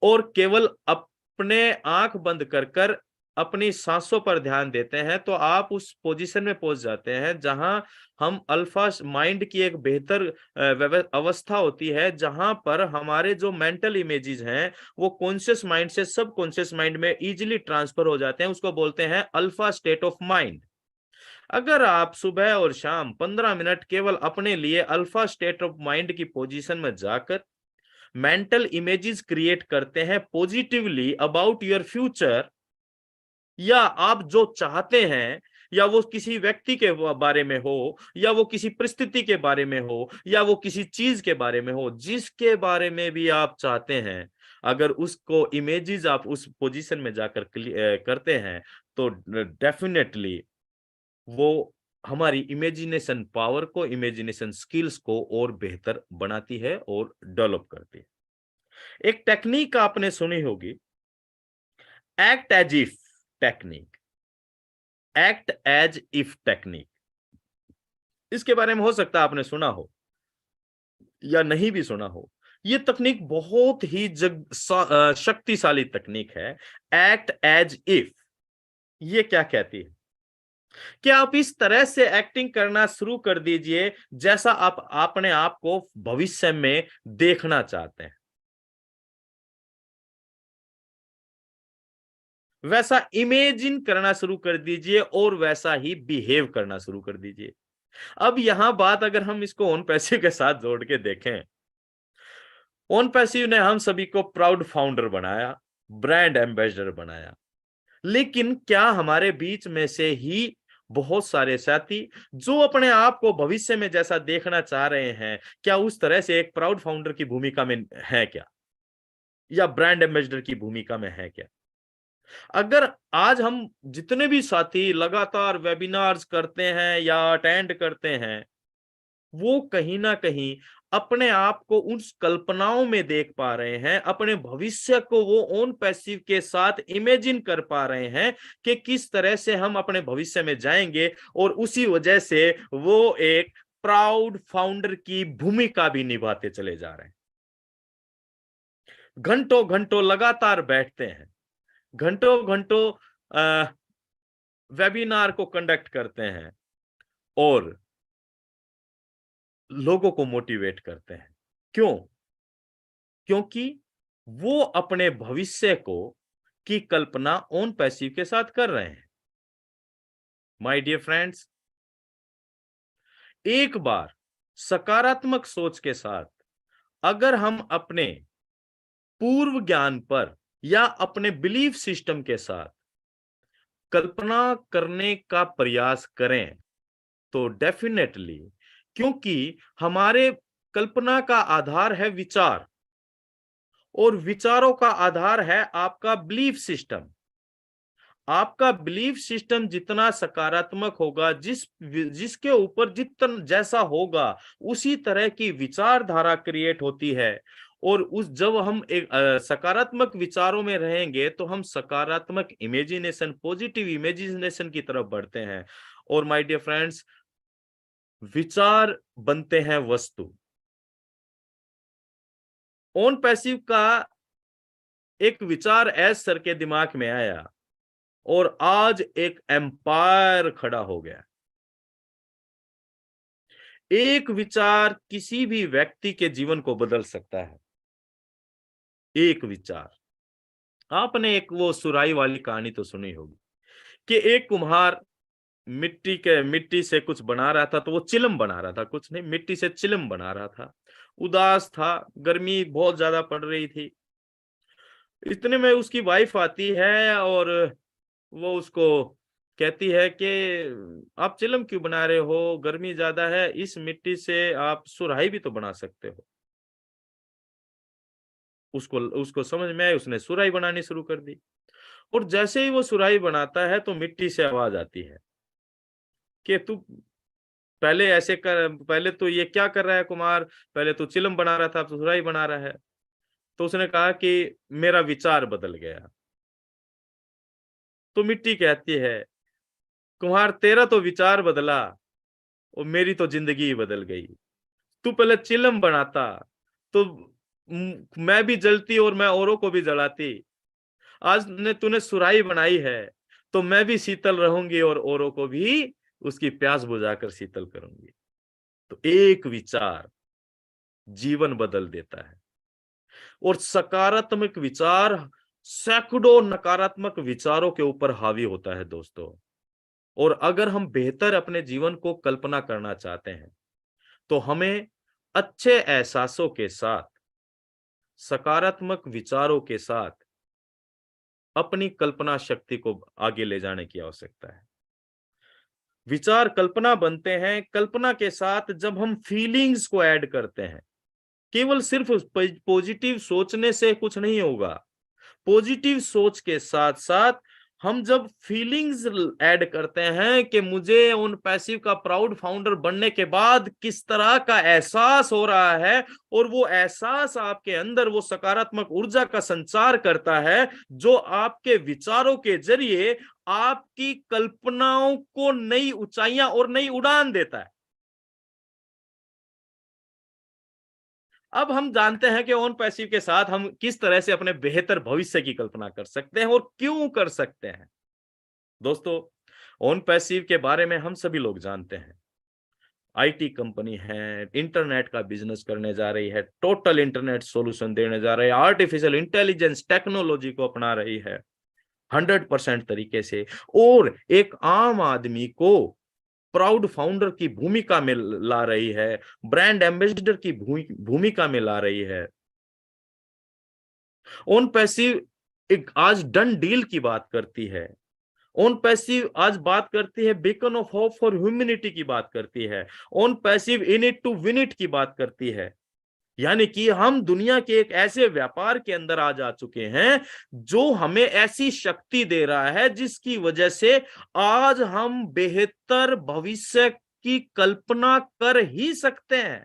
और केवल अपने आंख बंद कर अपनी सांसों पर ध्यान देते हैं, तो आप उस पोजीशन में पहुंच जाते हैं जहां हम अल्फा माइंड की एक बेहतर अवस्था होती है, जहां पर हमारे जो मेंटल इमेजेस हैं वो कॉन्शियस माइंड से सब कॉन्शियस माइंड में इजीली ट्रांसफर हो जाते हैं। उसको बोलते हैं अल्फा स्टेट ऑफ माइंड। अगर आप सुबह और शाम 15 मिनट केवल अपने लिए अल्फा स्टेट ऑफ माइंड की पोजीशन में जाकर मेंटल इमेजेस क्रिएट करते हैं पॉजिटिवली अबाउट योर फ्यूचर, या आप जो चाहते हैं, या वो किसी व्यक्ति के बारे में हो, या वो किसी परिस्थिति के बारे में हो, या वो किसी चीज के बारे में हो, जिसके बारे में भी आप चाहते हैं, अगर उसको इमेजेस आप उस पोजीशन में जाकर करते हैं, तो डेफिनेटली वो हमारी इमेजिनेशन पावर को, इमेजिनेशन स्किल्स को और बेहतर बनाती है और डेवलप करती है। एक टेक्निक आपने सुनी होगी, act as if technique. Act as if technique, इसके बारे में हो सकता है आपने सुना हो या नहीं भी सुना हो। ये तकनीक बहुत ही शक्तिशाली तकनीक है। एक्ट एज इफ, ये क्या कहती है कि आप इस तरह से एक्टिंग करना शुरू कर दीजिए जैसा आप अपने आप को भविष्य में देखना चाहते हैं, वैसा इमेजिन करना शुरू कर दीजिए और वैसा ही बिहेव करना शुरू कर दीजिए। अब यहां बात अगर हम इसको ओन पैसिव के साथ जोड़ के देखें, ओन पैसिव ने हम सभी को प्राउड फाउंडर बनाया, ब्रांड एम्बेसडर बनाया, लेकिन क्या हमारे बीच में से ही बहुत सारे साथी जो अपने आप को भविष्य में जैसा देखना चाह रहे हैं, क्या उस तरह से एक प्राउड फाउंडर की भूमिका में है क्या, या ब्रांड एम्बेसडर की भूमिका में है क्या? अगर आज हम जितने भी साथी लगातार वेबिनार्स करते हैं या अटेंड करते हैं, वो कहीं ना कहीं अपने आप को उस कल्पनाओं में देख पा रहे हैं, अपने भविष्य को वो ओन पैसिव के साथ इमेजिन कर पा रहे हैं कि किस तरह से हम अपने भविष्य में जाएंगे, और उसी वजह से वो एक प्राउड फाउंडर की भूमिका भी निभाते चले जा रहे हैं। घंटों घंटों लगातार बैठते हैं, घंटों घंटों वेबिनार को कंडक्ट करते हैं और लोगों को मोटिवेट करते हैं। क्यों? क्योंकि वो अपने भविष्य को की कल्पना ओन पैसिव के साथ कर रहे हैं। माय डियर फ्रेंड्स, एक बार सकारात्मक सोच के साथ अगर हम अपने पूर्व ज्ञान पर या अपने बिलीफ सिस्टम के साथ कल्पना करने का प्रयास करें, तो डेफिनेटली, क्योंकि हमारे कल्पना का आधार है विचार, और विचारों का आधार है आपका बिलीफ सिस्टम। आपका बिलीफ सिस्टम जितना सकारात्मक होगा, जिसके ऊपर जितना जैसा होगा, उसी तरह की विचारधारा क्रिएट होती है। और उस जब हम एक सकारात्मक विचारों में रहेंगे, तो हम सकारात्मक इमेजिनेशन, पॉजिटिव इमेजिनेशन की तरफ बढ़ते हैं। और माय डियर फ्रेंड्स, विचार बनते हैं वस्तु। ओन पैसिव का एक विचार एस सर के दिमाग में आया और आज एक एम्पायर खड़ा हो गया। एक विचार किसी भी व्यक्ति के जीवन को बदल सकता है। एक विचार। आपने एक वो सुराही वाली कहानी तो सुनी होगी कि एक कुम्हार मिट्टी से कुछ बना रहा था, तो वो चिलम बना रहा था, कुछ नहीं, मिट्टी से चिलम बना रहा था। उदास था, गर्मी बहुत ज्यादा पड़ रही थी। इतने में उसकी वाइफ आती है और वो उसको कहती है कि आप चिलम क्यों बना रहे हो, गर्मी ज्यादा है, इस मिट्टी से आप सुराही भी तो बना सकते हो। उसको समझ में आया, उसने सुराही बनानी शुरू कर दी। और जैसे ही वो सुराही बनाता है, तो मिट्टी से आवाज आती है कि तू पहले ऐसे कर, पहले तो ये क्या कर रहा है कुमार, पहले तो चिलम बना रहा था, अब तो सुराही बना रहा है। तो उसने कहा कि मेरा विचार बदल गया। तो मिट्टी कहती है, कुम्हार तेरा तो विचार बदला और मेरी तो जिंदगी ही बदल गई। तू पहले चिलम बनाता तो मैं भी जलती और मैं औरों को भी जलाती। आज तूने सुराही बनाई है तो मैं भी शीतल रहूंगी और औरों को भी उसकी प्यास बुझाकर शीतल करूंगी। तो एक विचार जीवन बदल देता है, और सकारात्मक विचार सैकड़ों नकारात्मक विचारों के ऊपर हावी होता है दोस्तों। और अगर हम बेहतर अपने जीवन को कल्पना करना चाहते हैं, तो हमें अच्छे एहसासों के साथ, सकारात्मक विचारों के साथ अपनी कल्पना शक्ति को आगे ले जाने की आवश्यकता है। विचार कल्पना बनते हैं, कल्पना के साथ जब हम फीलिंग्स को ऐड करते हैं। केवल सिर्फ पॉजिटिव सोचने से कुछ नहीं होगा, पॉजिटिव सोच के साथ साथ हम जब फीलिंग्स ऐड करते हैं कि मुझे उन पैसिव का प्राउड फाउंडर बनने के बाद किस तरह का एहसास हो रहा है, और वो एहसास आपके अंदर वो सकारात्मक ऊर्जा का संचार करता है जो आपके विचारों के जरिए आपकी कल्पनाओं को नई ऊंचाइयां और नई उड़ान देता है। अब हम जानते हैं कि ऑन पैसिव के साथ हम किस तरह से अपने बेहतर भविष्य की कल्पना कर सकते हैं और क्यों कर सकते हैं। दोस्तों, ऑन पैसिव के बारे में हम सभी लोग जानते हैं। आईटी कंपनी है, इंटरनेट का बिजनेस करने जा रही है, टोटल इंटरनेट सॉल्यूशन देने जा रही है, आर्टिफिशियल इंटेलिजेंस टेक्नोलॉजी को अपना रही है 100% तरीके से, और एक आम आदमी को प्राउड फाउंडर की भूमिका में ला रही है, ब्रांड एम्बेसडर की भूमिका में ला रही है। ऑन पैसिव एक आज डन डील की बात करती है। ऑन पैसिव आज बात करती है beacon of hope for humanity की बात करती है। ONPassive in it to win it की बात करती है। यानी कि हम दुनिया के एक ऐसे व्यापार के अंदर आज आ चुके हैं जो हमें ऐसी शक्ति दे रहा है जिसकी वजह से आज हम बेहतर भविष्य की कल्पना कर ही सकते हैं।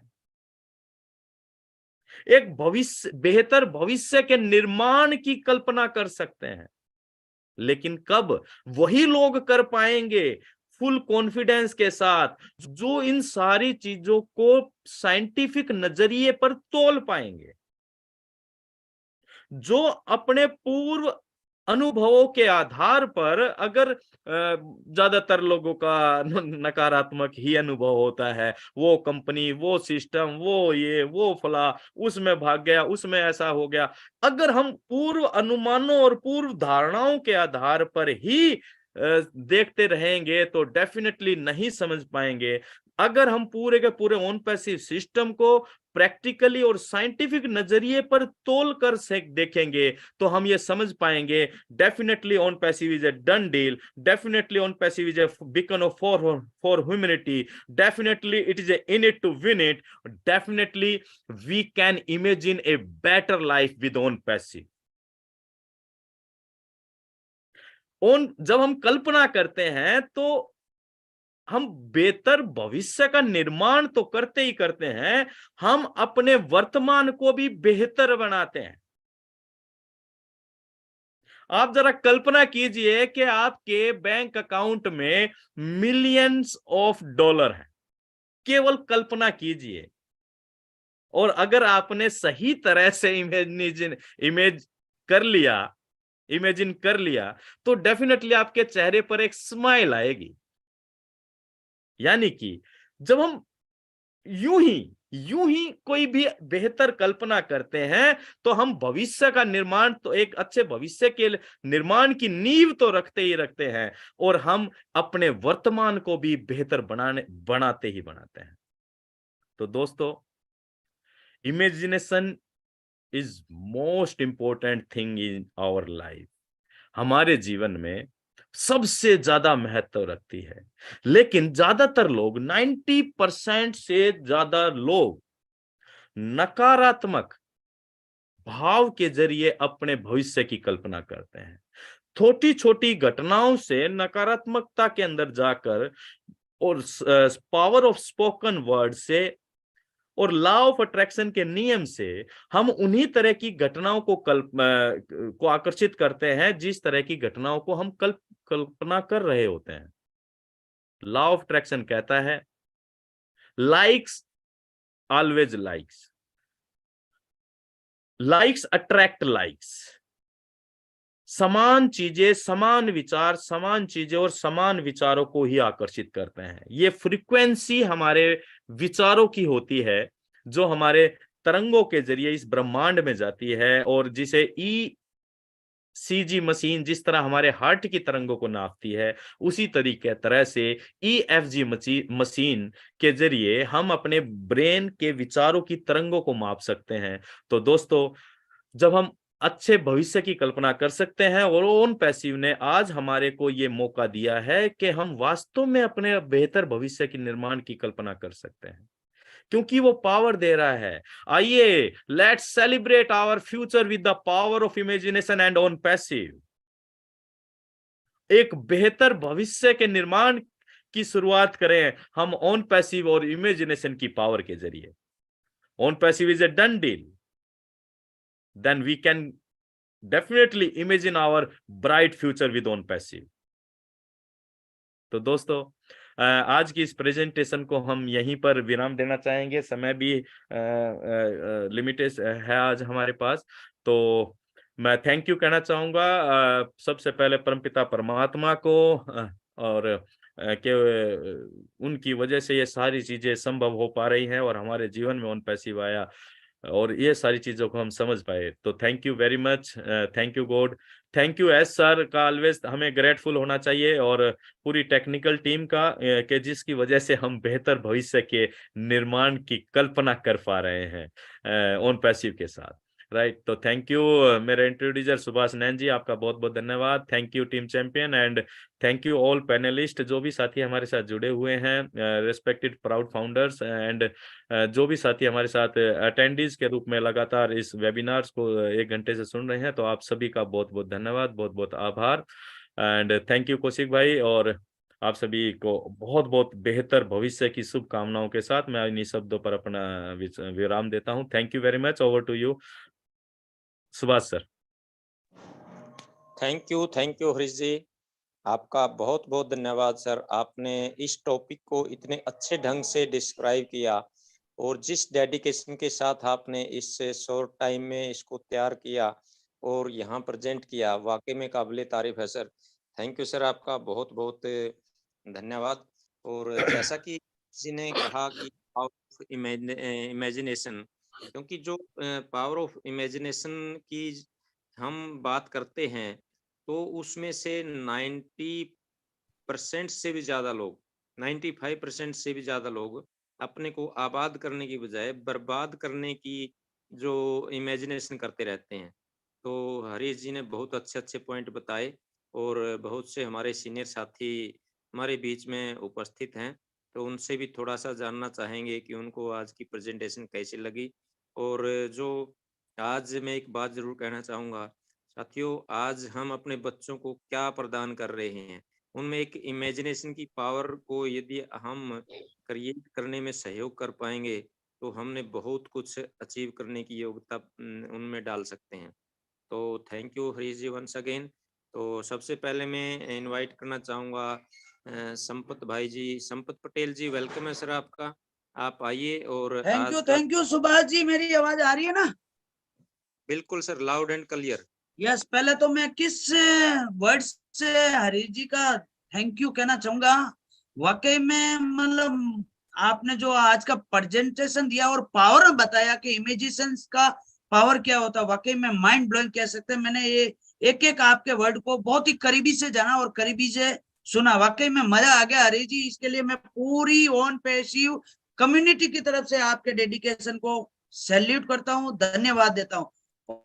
एक भविष्य, बेहतर भविष्य के निर्माण की कल्पना कर सकते हैं। लेकिन कब वही लोग कर पाएंगे फुल कॉन्फिडेंस के साथ जो इन सारी चीजों को साइंटिफिक नजरिए पर तोल पाएंगे, जो अपने पूर्व अनुभवों के आधार पर, अगर ज्यादातर लोगों का नकारात्मक ही अनुभव होता है, वो कंपनी, वो सिस्टम, वो ये, वो फला, उसमें भाग गया, उसमें ऐसा हो गया। अगर हम पूर्व अनुमानों और पूर्व धारणाओं के आधार पर ही देखते रहेंगे तो डेफिनेटली नहीं समझ पाएंगे। अगर हम पूरे के पूरे ऑन पैसिव सिस्टम को प्रैक्टिकली और साइंटिफिक नजरिए पर तोल कर देखेंगे तो हम ये समझ पाएंगे definitely ONPassive is a done deal, definitely ONPassive is a beacon of for humanity, definitely it is a in it to win it, definitely we can imagine a better life with ONPassive. जब हम कल्पना करते हैं तो हम बेहतर भविष्य का निर्माण तो करते ही करते हैं, हम अपने वर्तमान को भी बेहतर बनाते हैं। आप जरा कल्पना कीजिए कि आपके बैंक अकाउंट में मिलियंस ऑफ डॉलर हैं। केवल कल्पना कीजिए, और अगर आपने सही तरह से इमेजिन कर लिया तो डेफिनेटली आपके चेहरे पर एक स्माइल आएगी। यानी कि जब हम यूं ही कोई भी बेहतर कल्पना करते हैं तो हम भविष्य का निर्माण, तो एक अच्छे भविष्य के निर्माण की नींव तो रखते ही रखते हैं, और हम अपने वर्तमान को भी बेहतर बनाते ही बनाते हैं। तो दोस्तों, imagination is most important thing in our life. हमारे जीवन में सबसे ज्यादा महत्व रखती है। लेकिन ज्यादातर लोग, 90% से ज्यादा लोग नकारात्मक भाव के जरिए अपने भविष्य की कल्पना करते हैं। छोटी छोटी घटनाओं से नकारात्मकता के अंदर जाकर और पावर ऑफ स्पोकन वर्ड से और लॉ ऑफ अट्रैक्शन के नियम से हम उन्हीं तरह की घटनाओं को आकर्षित करते हैं जिस तरह की घटनाओं को हम कल्पना कर रहे होते हैं। लॉ ऑफ अट्रैक्शन कहता है likes always likes attract likes. समान चीजें, समान विचार, समान चीजें और समान विचारों को ही आकर्षित करते हैं। ये फ्रीक्वेंसी हमारे विचारों की होती है जो हमारे तरंगों के जरिए इस ब्रह्मांड में जाती है, और जिसे ECG मशीन जिस तरह हमारे हार्ट की तरंगों को नापती है, उसी तरीके तरह से EFG मशीन के जरिए हम अपने ब्रेन के विचारों की तरंगों को माप सकते हैं। तो दोस्तों, जब हम अच्छे भविष्य की कल्पना कर सकते हैं। और ओन पैसिव ने आज हमारे को ये मौका दिया है कि हम वास्तव में अपने बेहतर भविष्य की निर्माण की कल्पना कर सकते हैं, क्योंकि वो पावर दे रहा है। आइए, let's celebrate our future with the power of imagination and ONPassive. एक बेहतर भविष्य के निर्माण की शुरुआत करें हम ओन पैसिव और इमेजिनेशन की पावर के जरिए। ONPassive is a done deal, then we can definitely imagine our bright future with own passive। तो दोस्तों, आज की इस प्रेजेंटेशन को हम यहीं पर विराम देना चाहेंगे। समय भी लिमिटेड है आज हमारे पास, तो मैं थैंक यू कहना चाहूंगा सबसे पहले परमपिता परमात्मा को, और कि उनकी वजह से ये सारी चीजें संभव हो पा रही हैं और हमारे जीवन में ओन पैसिव आया और ये सारी चीजों को हम समझ पाए। तो thank you very much, thank you God, thank U S sir का ऑलवेज हमें ग्रेटफुल होना चाहिए, और पूरी टेक्निकल टीम का कि जिसकी वजह से हम बेहतर भविष्य के निर्माण की कल्पना कर पा रहे हैं ओन पैसिव के साथ, राइट। तो थैंक यू मेरे इंट्रोड्यूसर सुभाष नैन जी, आपका बहुत बहुत धन्यवाद। Thank you team champion and thank you all panelist जो भी साथी हमारे साथ जुड़े हुए हैं, रेस्पेक्टेड प्राउड फाउंडर्स एंड जो भी साथी हमारे साथ अटेंडीज के रूप में लगातार इस वेबिनार्स को 1 घंटे से सुन रहे हैं। तो आप सभी का बहुत बहुत धन्यवाद, बहुत बहुत आभार एंड थैंक यू कौशिक भाई, और आप सभी को बहुत बहुत बेहतर भविष्य की शुभकामनाओं के साथ मैं इन्हीं शब्दों पर अपना विराम देता हूं। Thank you very much, over to you Subhash sir. Thank you Harish ji, आपका बहुत बहुत धन्यवाद सर। आपने इस टॉपिक को इतने अच्छे ढंग से डिस्क्राइब किया और जिस डेडिकेशन के साथ आपने इस शॉर्ट टाइम में इसको तैयार किया और यहाँ प्रेजेंट किया, वाकई में काबिले तारीफ है सर। थैंक यू सर, आपका बहुत बहुत धन्यवाद। और जैसा कि किसी ने कहा कि पावर ऑफ इमेजिनेशन, क्योंकि जो पावर ऑफ इमेजिनेशन की हम बात करते हैं तो उसमें से 90% से भी ज़्यादा लोग, 95% से भी ज़्यादा लोग अपने को आबाद करने की बजाय बर्बाद करने की जो इमेजिनेशन करते रहते हैं। तो हरीश जी ने बहुत अच्छे अच्छे पॉइंट बताए और बहुत से हमारे सीनियर साथी हमारे बीच में उपस्थित हैं, तो उनसे भी थोड़ा सा जानना चाहेंगे कि उनको आज की प्रेजेंटेशन कैसी लगी। और जो आज मैं एक बात ज़रूर कहना चाहूँगा साथियों, आज हम अपने बच्चों को क्या प्रदान कर रहे हैं, उनमें एक इमेजिनेशन की पावर को यदि हम क्रिएट करने में सहयोग कर पाएंगे तो हमने बहुत कुछ अचीव करने की योग्यता उनमें डाल सकते हैं। तो thank you Harish ji once again. तो सबसे पहले मैं इनवाइट करना चाहूँगा संपत भाई जी, संपत पटेल जी, वेलकम है सर आपका, आप आइए। और थैंक यू सुभाष जी, मेरी आवाज आ रही है ना? बिल्कुल sir, loud and clear. Yes, पहले तो मैं किस वर्ड से हरीश जी का थैंक यू कहना चाहूंगा। वाकई में मतलब आपने जो आज का प्रेजेंटेशन दिया और पावर बताया कि इमेजिनेशन का पावर क्या होता है, वाकई में माइंड ब्लोइंग कह सकते हैं। मैंने ये एक एक आपके वर्ड को बहुत ही करीबी से जाना और करीबी से सुना, वाकई में मजा आ गया हरीश जी। इसके लिए मैं पूरी ओन पैसिव कम्युनिटी की तरफ से आपके डेडिकेशन को सैल्यूट करता हूँ, धन्यवाद देता हूँ।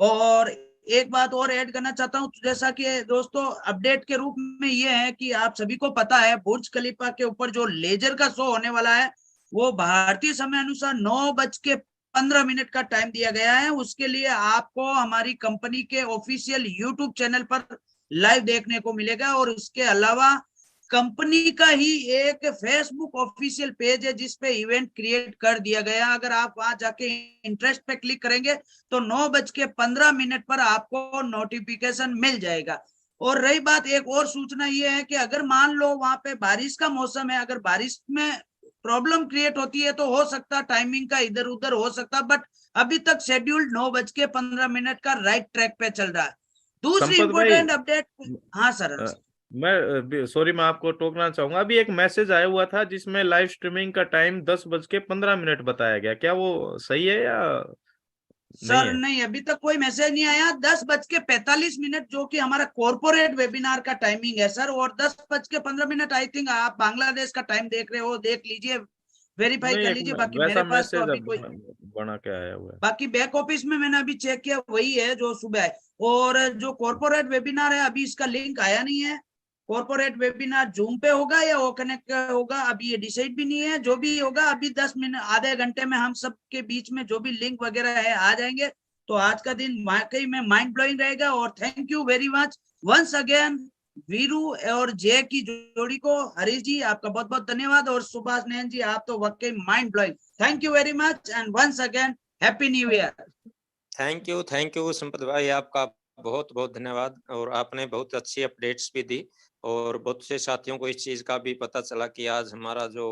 और एक बात और ऐड करना चाहता हूँ, जैसा कि दोस्तों अपडेट के रूप में ये है कि आप सभी को पता है बुर्ज खलीफा के ऊपर जो लेजर का शो होने वाला है वो भारतीय समय अनुसार 9:15 का टाइम दिया गया है। उसके लिए आपको हमारी कंपनी के ऑफिशियल यूट्यूब चैनल पर लाइव देखने को मिलेगा और उसके अलावा कंपनी का ही एक फेसबुक ऑफिशियल पेज है जिसपे इवेंट क्रिएट कर दिया गया। अगर आप वहां जाके इंटरेस्ट पे क्लिक करेंगे तो 9:15 पर आपको नोटिफिकेशन मिल जाएगा। और रही बात, एक और सूचना ये है कि अगर मान लो वहां पे बारिश का मौसम है, अगर बारिश में प्रॉब्लम क्रिएट होती है तो हो सकता टाइमिंग का इधर उधर हो सकता, बट अभी तक शेड्यूल्ड 9:15 का राइट ट्रैक पे चल रहा है। दूसरी इंपॉर्टेंट अपडेट, हाँ सर मैं सॉरी, मैं आपको टोकना चाहूंगा। अभी एक मैसेज आया हुआ था जिसमें लाइव स्ट्रीमिंग का टाइम 10:15 बताया गया, क्या वो सही है या सर? नहीं, अभी तक कोई मैसेज नहीं आया। 10:45 जो कि हमारा कॉर्पोरेट वेबिनार का टाइमिंग है सर, और 10:15 आई थिंक आप बांग्लादेश का टाइम देख रहे हो, देख लीजिए। वेरीफाई नहीं, कर एक लीजिए। बाकी मेरे वैसा पास तो मैसेज अभी अब कोई, बना के आया हुआ है। बाकी बैक ऑफिस में मैंने अभी चेक किया, वही है जो सुबह है। और जो कॉर्पोरेट वेबिनार है, अभी इसका लिंक आया नहीं है। कॉर्पोरेट वेबिनार जूम पे होगा या वो कनेक्ट होगा, अभी ये डिसाइड भी नहीं है। जो भी होगा अभी 10 मिनट आधे घंटे में हम सब के बीच में जो भी लिंक वगैरह है आ जाएंगे। तो आज का दिन वाकई में माइंड ब्लोइंग रहेगा। और thank you very much once again Veeru और जय की जोड़ी को। हरीश जी आपका बहुत बहुत धन्यवाद, और सुभाष नयन जी आप तो वाकई mind blowing. Thank you very much and once again happy new year. Thank you Sampat भाई, आपका बहुत बहुत धन्यवाद। और आपने बहुत अच्छी अपडेट्स भी दी, और बहुत से साथियों को इस चीज का भी पता चला कि आज हमारा जो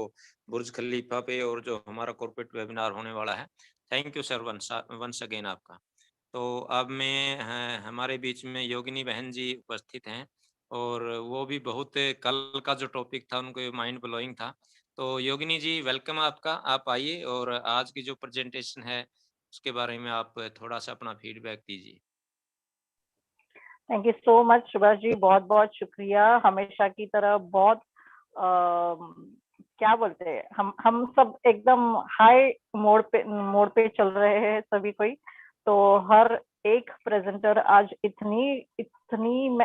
बुर्ज खलीफा पे और जो हमारा कॉर्पोरेट वेबिनार होने वाला है। Thank you sir once again आपका। तो अब मैं हमारे बीच में योगिनी बहन जी उपस्थित हैं, और वो भी बहुत कल का जो टॉपिक था उनको माइंड ब्लोइंग था। तो योगिनी जी वेलकम आपका, आप आइए और आज की जो प्रेजेंटेशन है उसके बारे में आप थोड़ा सा अपना फीडबैक दीजिए। Thank you so much Subhash ji, बहुत बहुत शुक्रिया। हमेशा की तरह बहुत क्या बोलते हैं, हम सब एकदम हाई मोड पे चल रहे हैं सभी कोई। तो हर एक प्रेजेंटर आज इतनी इतनी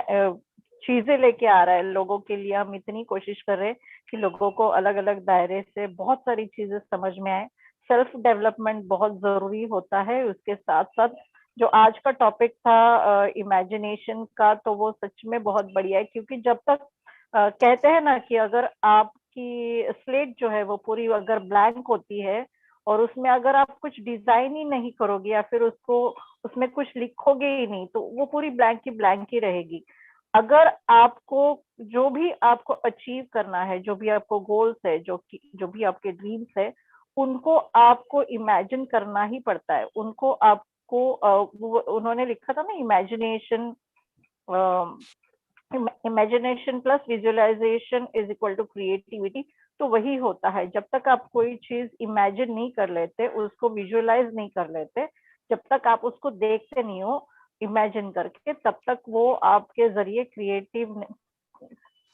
चीजें लेके आ रहा है लोगों के लिए। हम इतनी कोशिश कर रहे हैं कि लोगों को अलग अलग दायरे से बहुत सारी चीजें समझ में आए। सेल्फ डेवलपमेंट बहुत जरूरी होता है। उसके साथ साथ जो आज का टॉपिक था इमेजिनेशन का, तो वो सच में बहुत बढ़िया है। क्योंकि जब तक कहते हैं ना कि अगर आपकी स्लेट जो है वो पूरी अगर ब्लैंक होती है, और उसमें अगर आप कुछ डिजाइन ही नहीं करोगे या फिर उसको उसमें कुछ लिखोगे ही नहीं, तो वो पूरी ब्लैंक की ब्लैंक ही रहेगी। अगर आपको जो भी आपको अचीव करना है, जो भी आपको गोल्स है, जो भी आपके ड्रीम्स है, उनको आपको इमेजिन करना ही पड़ता है। उनको आपको उन्होंने लिखा था ना, imagination plus visualization is equal to creativity. तो वही होता है, जब तक आप कोई चीज इमेजिन नहीं कर लेते, उसको विजुअलाइज नहीं कर लेते, जब तक आप उसको देखते नहीं हो इमेजिन करके, तब तक वो आपके जरिए क्रिएटिव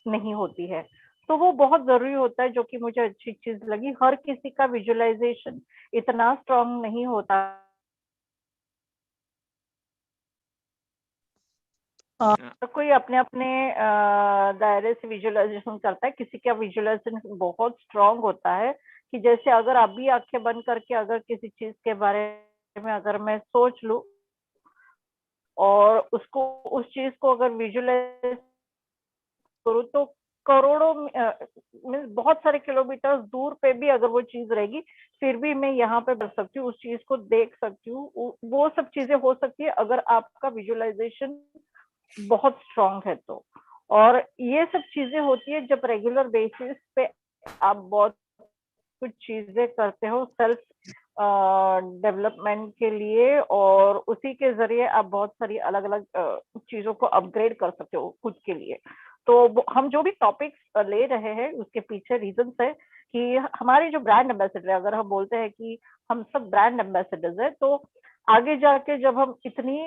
नहीं होती है। तो वो बहुत जरूरी होता है, जो कि मुझे अच्छी चीज लगी। हर किसी का विजुअलाइजेशन इतना स्ट्रांग नहीं होता। तो कोई अपने अपने दायरे से विजुअलाइजेशन करता है। किसी का विजुअलाइजेशन बहुत स्ट्रांग होता है कि जैसे अगर आप भी आंखें बंद करके अगर किसी चीज के बारे में अगर मैं सोच लूं, और उसको उस चीज को अगर विजुअलाइज करूँ, तो करोड़ों मीन्स बहुत सारे किलोमीटर दूर पे भी अगर वो चीज रहेगी, फिर भी मैं यहाँ पे बढ़ सकती हूँ, उस चीज को देख सकती हूँ। वो सब चीजें हो सकती है अगर आपका विजुअलाइजेशन बहुत स्ट्रांग है तो। और ये सब चीजें होती है जब रेगुलर बेसिस पे आप बहुत कुछ चीजें करते हो सेल्फ डेवलपमेंट के लिए, और उसी के जरिए आप बहुत सारी अलग अलग चीजों को अपग्रेड कर सकते हो खुद के लिए। तो हम जो भी टॉपिक्स ले रहे हैं उसके पीछे रीजंस है कि हमारे जो ब्रांड एम्बेसडर है, अगर हम बोलते हैं कि हम सब ब्रांड एम्बेसडर्स है, तो आगे जाके जब हम इतनी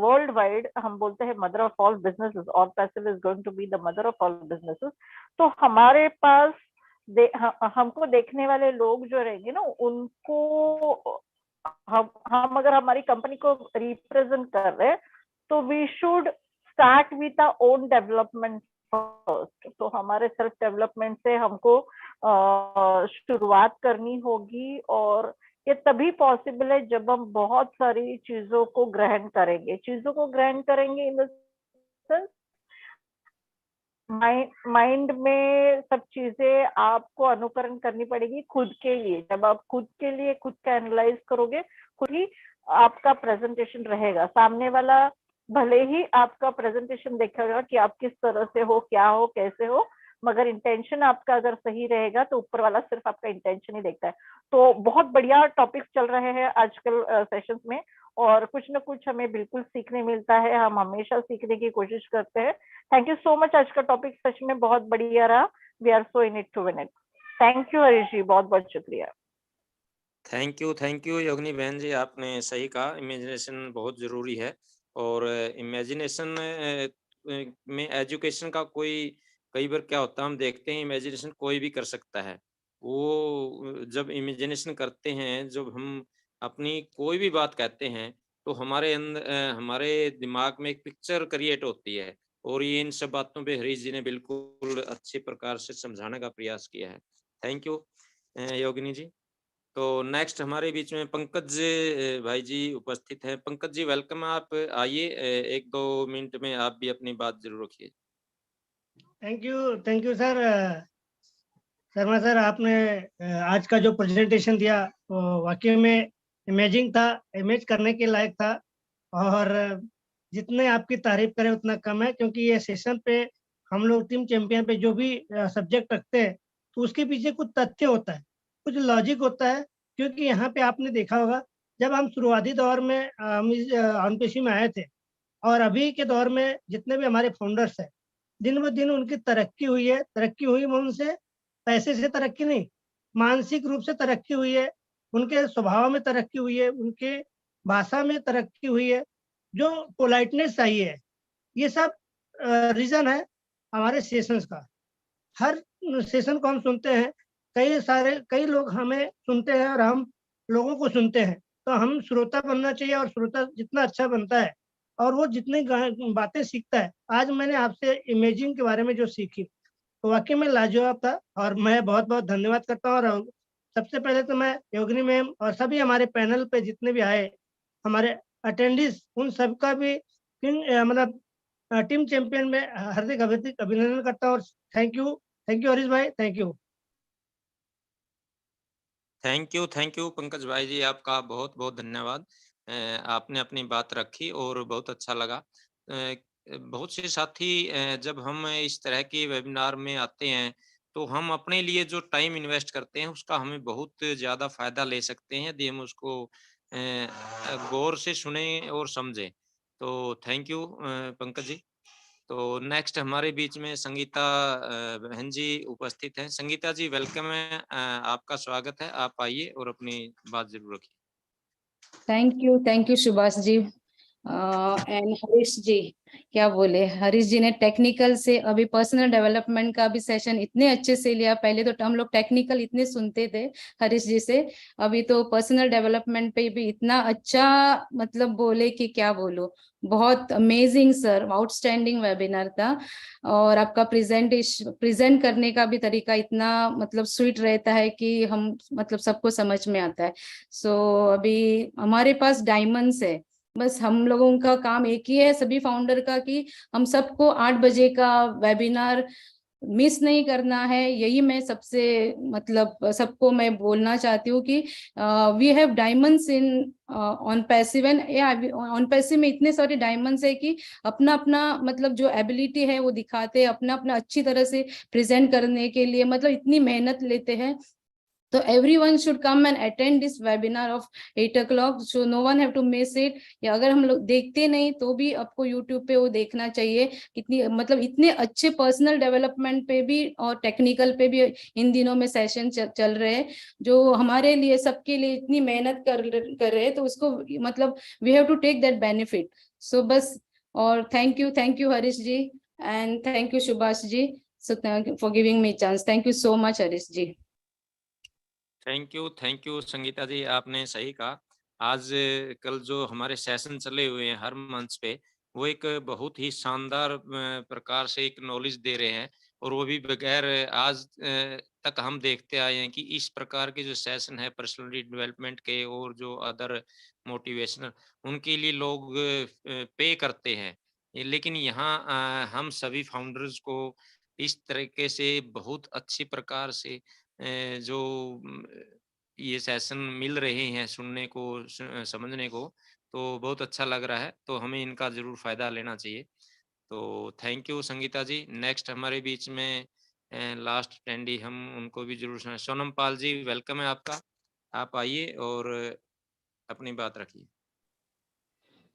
वर्ल्ड वाइड हम बोलते हैं मदर ऑफ ऑल बिजनेसेस, और passive is going to be the mother of all businesses. तो हमारे पास हमको देखने वाले लोग जो रहेंगे ना, उनको हम अगर हमारी कंपनी को रिप्रेजेंट कर रहे हैं, तो we should start with our own development first. तो हमारे सेल्फ डेवलपमेंट से हमको शुरुआत करनी होगी, और ये तभी पॉसिबल है जब हम बहुत सारी चीजों को ग्रहण करेंगे। चीजों को ग्रहण करेंगे इन द सेंस माइंड में सब चीजें आपको अनुकरण करनी पड़ेगी खुद के लिए। जब आप खुद के लिए खुद का एनालाइज करोगे, खुद ही आपका प्रेजेंटेशन रहेगा। सामने वाला भले ही आपका प्रेजेंटेशन देखेगा कि आप किस तरह से हो, क्या हो, कैसे हो, मगर इंटेंशन आपका अगर सही रहेगा तो ऊपर वाला सिर्फ आपका इंटेंशन ही देखता है। तो बहुत बढ़िया टॉपिक्स चल रहे हैं आजकल सेशंस में, और कुछ ना कुछ हमें बिल्कुल सीखने मिलता है। हम हमेशा सीखने की कोशिश करते हैं। Thank you so much. आज का टॉपिक सच में बहुत बढ़िया रहा। We are so in it to win it. Thank you Harish ji, बहुत बहुत शुक्रिया। थैंक यू योगिनी बहन जी, आपने सही कहा, इमेजिनेशन बहुत जरूरी है। और इमेजिनेशन में एजुकेशन का कोई, कई बार क्या होता है हम देखते हैं इमेजिनेशन कोई भी कर सकता है, वो जब इमेजिनेशन करते हैं, जब हम अपनी कोई भी बात कहते हैं, तो हमारे दिमाग में एक पिक्चर क्रिएट होती है, और ये इन सब बातों पे हरीश जी ने बिल्कुल अच्छे प्रकार से समझाने का प्रयास किया है। थैंक यू योगिनी जी। तो नेक्स्ट हमारे बीच में पंकज भाई जी उपस्थित हैं। पंकज जी वेलकम, आप आइए, 1-2 मिनट में आप भी अपनी बात जरूर रखिए। Thank you sir. Sharma sir, आपने आज का जो प्रेजेंटेशन दिया वो वाकई में इमेजिंग था, इमेज करने के लायक था। और जितने आपकी तारीफ करें उतना कम है, क्योंकि ये सेशन पे हम लोग टीम चैंपियन पे जो भी सब्जेक्ट रखते हैं तो उसके पीछे कुछ तथ्य होता है, कुछ लॉजिक होता है। क्योंकि यहाँ पे आपने देखा होगा, जब हम शुरुआती दौर में हम इस ऑनपेशी में आए थे और अभी के दौर में जितने भी हमारे फाउंडर्स हैं, दिन ब दिन उनकी तरक्की हुई है। तरक्की हुई उनसे पैसे से तरक्की नहीं, मानसिक रूप से तरक्की हुई है, उनके स्वभाव में तरक्की हुई है, उनके भाषा में तरक्की हुई है, जो पोलाइटनेस आई है। ये सब रीजन है हमारे सेशंस का। हर सेशन को हम सुनते हैं, कई लोग हमें सुनते हैं और हम लोगों को सुनते हैं। तो हम श्रोता बनना चाहिए, और श्रोता जितना अच्छा बनता है और वो जितनी बातें सीखता है। आज मैंने आपसे इमेजिंग के बारे में जो सीखी तो वाकई में लाजवाब था, और मैं बहुत बहुत धन्यवाद करता हूँ। और सबसे पहले तो मैं योगिनी मैम और सभी हमारे पैनल पे जितने भी आए हमारे अटेंडीज, उन सबका भी मतलब टीम चैंपियन में हार्दिक हार्दिक अभिनंदन करता हूँ। और थैंक यू हरीश भाई, thank you. Thank you Pankaj भाई जी, आपका बहुत बहुत धन्यवाद। आपने अपनी बात रखी और बहुत अच्छा लगा। बहुत से साथी जब हम इस तरह के वेबिनार में आते हैं, तो हम अपने लिए जो टाइम इन्वेस्ट करते हैं उसका हमें बहुत ज़्यादा फायदा ले सकते हैं यदि हम उसको गौर से सुने और समझें। तो थैंक यू पंकज जी। तो नेक्स्ट हमारे बीच में संगीता बहन जी उपस्थित हैं। संगीता जी वेलकम है, आपका स्वागत है। आप आइए और अपनी बात जरूर रखिए। Thank you Subhash ji and Harish ji. क्या बोले, हरीश जी ने टेक्निकल से अभी पर्सनल डेवलपमेंट का भी सेशन इतने अच्छे से लिया। पहले तो हम लोग टेक्निकल इतने सुनते थे हरीश जी से, अभी तो पर्सनल डेवलपमेंट पे भी इतना अच्छा मतलब बोले कि क्या बोलो। बहुत अमेजिंग सर, आउटस्टैंडिंग वेबिनार था। और आपका प्रेजेंट करने का भी तरीका इतना मतलब स्वीट रहता है कि हम मतलब सबको समझ में आता है। सो अभी हमारे पास डायमंड्स है, बस हम लोगों का काम एक ही है सभी फाउंडर का कि हम सबको 8 बजे का वेबिनार मिस नहीं करना है। यही मैं सबसे मतलब सबको मैं बोलना चाहती हूँ कि we have diamonds in ONPassive and ONPassive में इतने सारे डायमंड्स है कि अपना अपना मतलब जो एबिलिटी है वो दिखाते हैं, अपना अपना अच्छी तरह से प्रेजेंट करने के लिए मतलब इतनी मेहनत लेते हैं। तो everyone should come and attend this webinar of 8 o'clock, so no one have to miss it। या अगर हम लोग देखते नहीं तो भी आपको YouTube पे वो देखना चाहिए। कितनी मतलब इतने अच्छे पर्सनल डेवलपमेंट पे भी और टेक्निकल पे भी इन दिनों में सेशन चल रहे हैं, जो हमारे लिए सबके लिए इतनी मेहनत कर रहे हैं। तो उसको मतलब we have to take that benefit. So बस, और thank you Harish ji and thank you Subhash ji, so for giving me chance. Thank you so much Harish ji. Thank you Sangeeta ji, आपने सही कहा। आज कल जो हमारे सेशन चले हुए हैं हर मंच पे, वो एक बहुत ही शानदार प्रकार से एक नॉलेज दे रहे हैं, और वो भी बगैर आज तक हम देखते आए हैं कि इस प्रकार के जो सेशन है पर्सनालिटी डेवलपमेंट के और जो अदर मोटिवेशनल, उनके लिए लोग पे करते हैं। लेकिन यहाँ हम सभी फाउंडर्स को इस तरीके से बहुत अच्छी प्रकार से जो ये सेशन मिल रहे हैं सुनने को, समझने को, तो बहुत अच्छा लग रहा है। तो हमें इनका ज़रूर फ़ायदा लेना चाहिए। तो thank you Sangeeta ji. Next हमारे बीच में लास्ट अटेंडी, हम उनको भी ज़रूर सुना। सोनम पाल जी वेलकम है आपका, आप आइए और अपनी बात रखिए।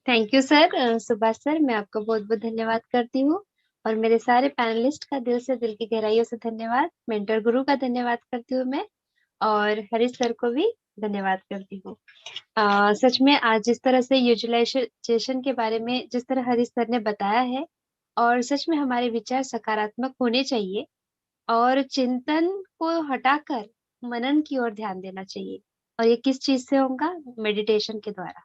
Thank you sir. Subhash sir, मैं आपका बहुत बहुत धन्यवाद करती हूँ, और मेरे सारे पैनलिस्ट का दिल की गहराइयों से धन्यवाद। मेंटर गुरु का धन्यवाद करती हूँ मैं, और हरीश सर को भी धन्यवाद करती हूँ। सच में आज जिस तरह से यूटिलाइजेशन के बारे में जिस तरह हरीश सर ने बताया है, और सच में हमारे विचार सकारात्मक होने चाहिए, और चिंतन को हटाकर मनन की ओर ध्यान देना चाहिए। और ये किस चीज से होगा? मेडिटेशन के द्वारा।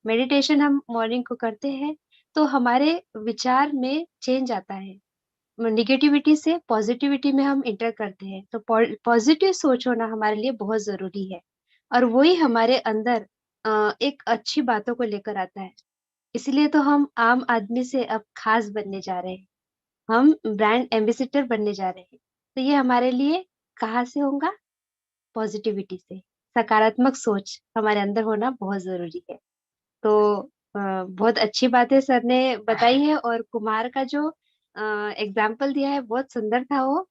मेडिटेशन हम मॉर्निंग को करते हैं तो हमारे विचार में चेंज आता है, निगेटिविटी से पॉजिटिविटी में हम इंटर करते हैं। तो पॉजिटिव सोच होना हमारे लिए बहुत जरूरी है, और वही हमारे अंदर एक अच्छी बातों को लेकर आता है। इसलिए तो हम आम आदमी से अब खास बनने जा रहे हैं, हम ब्रांड एम्बेसडर बनने जा रहे हैं। तो ये हमारे लिए कहाँ से होगा? पॉजिटिविटी से। सकारात्मक सोच हमारे अंदर होना बहुत जरूरी है। तो बहुत अच्छी बातें सर ने बताई है, और कुमार का जो एग्जाम्पल दिया है बहुत सुंदर था वो,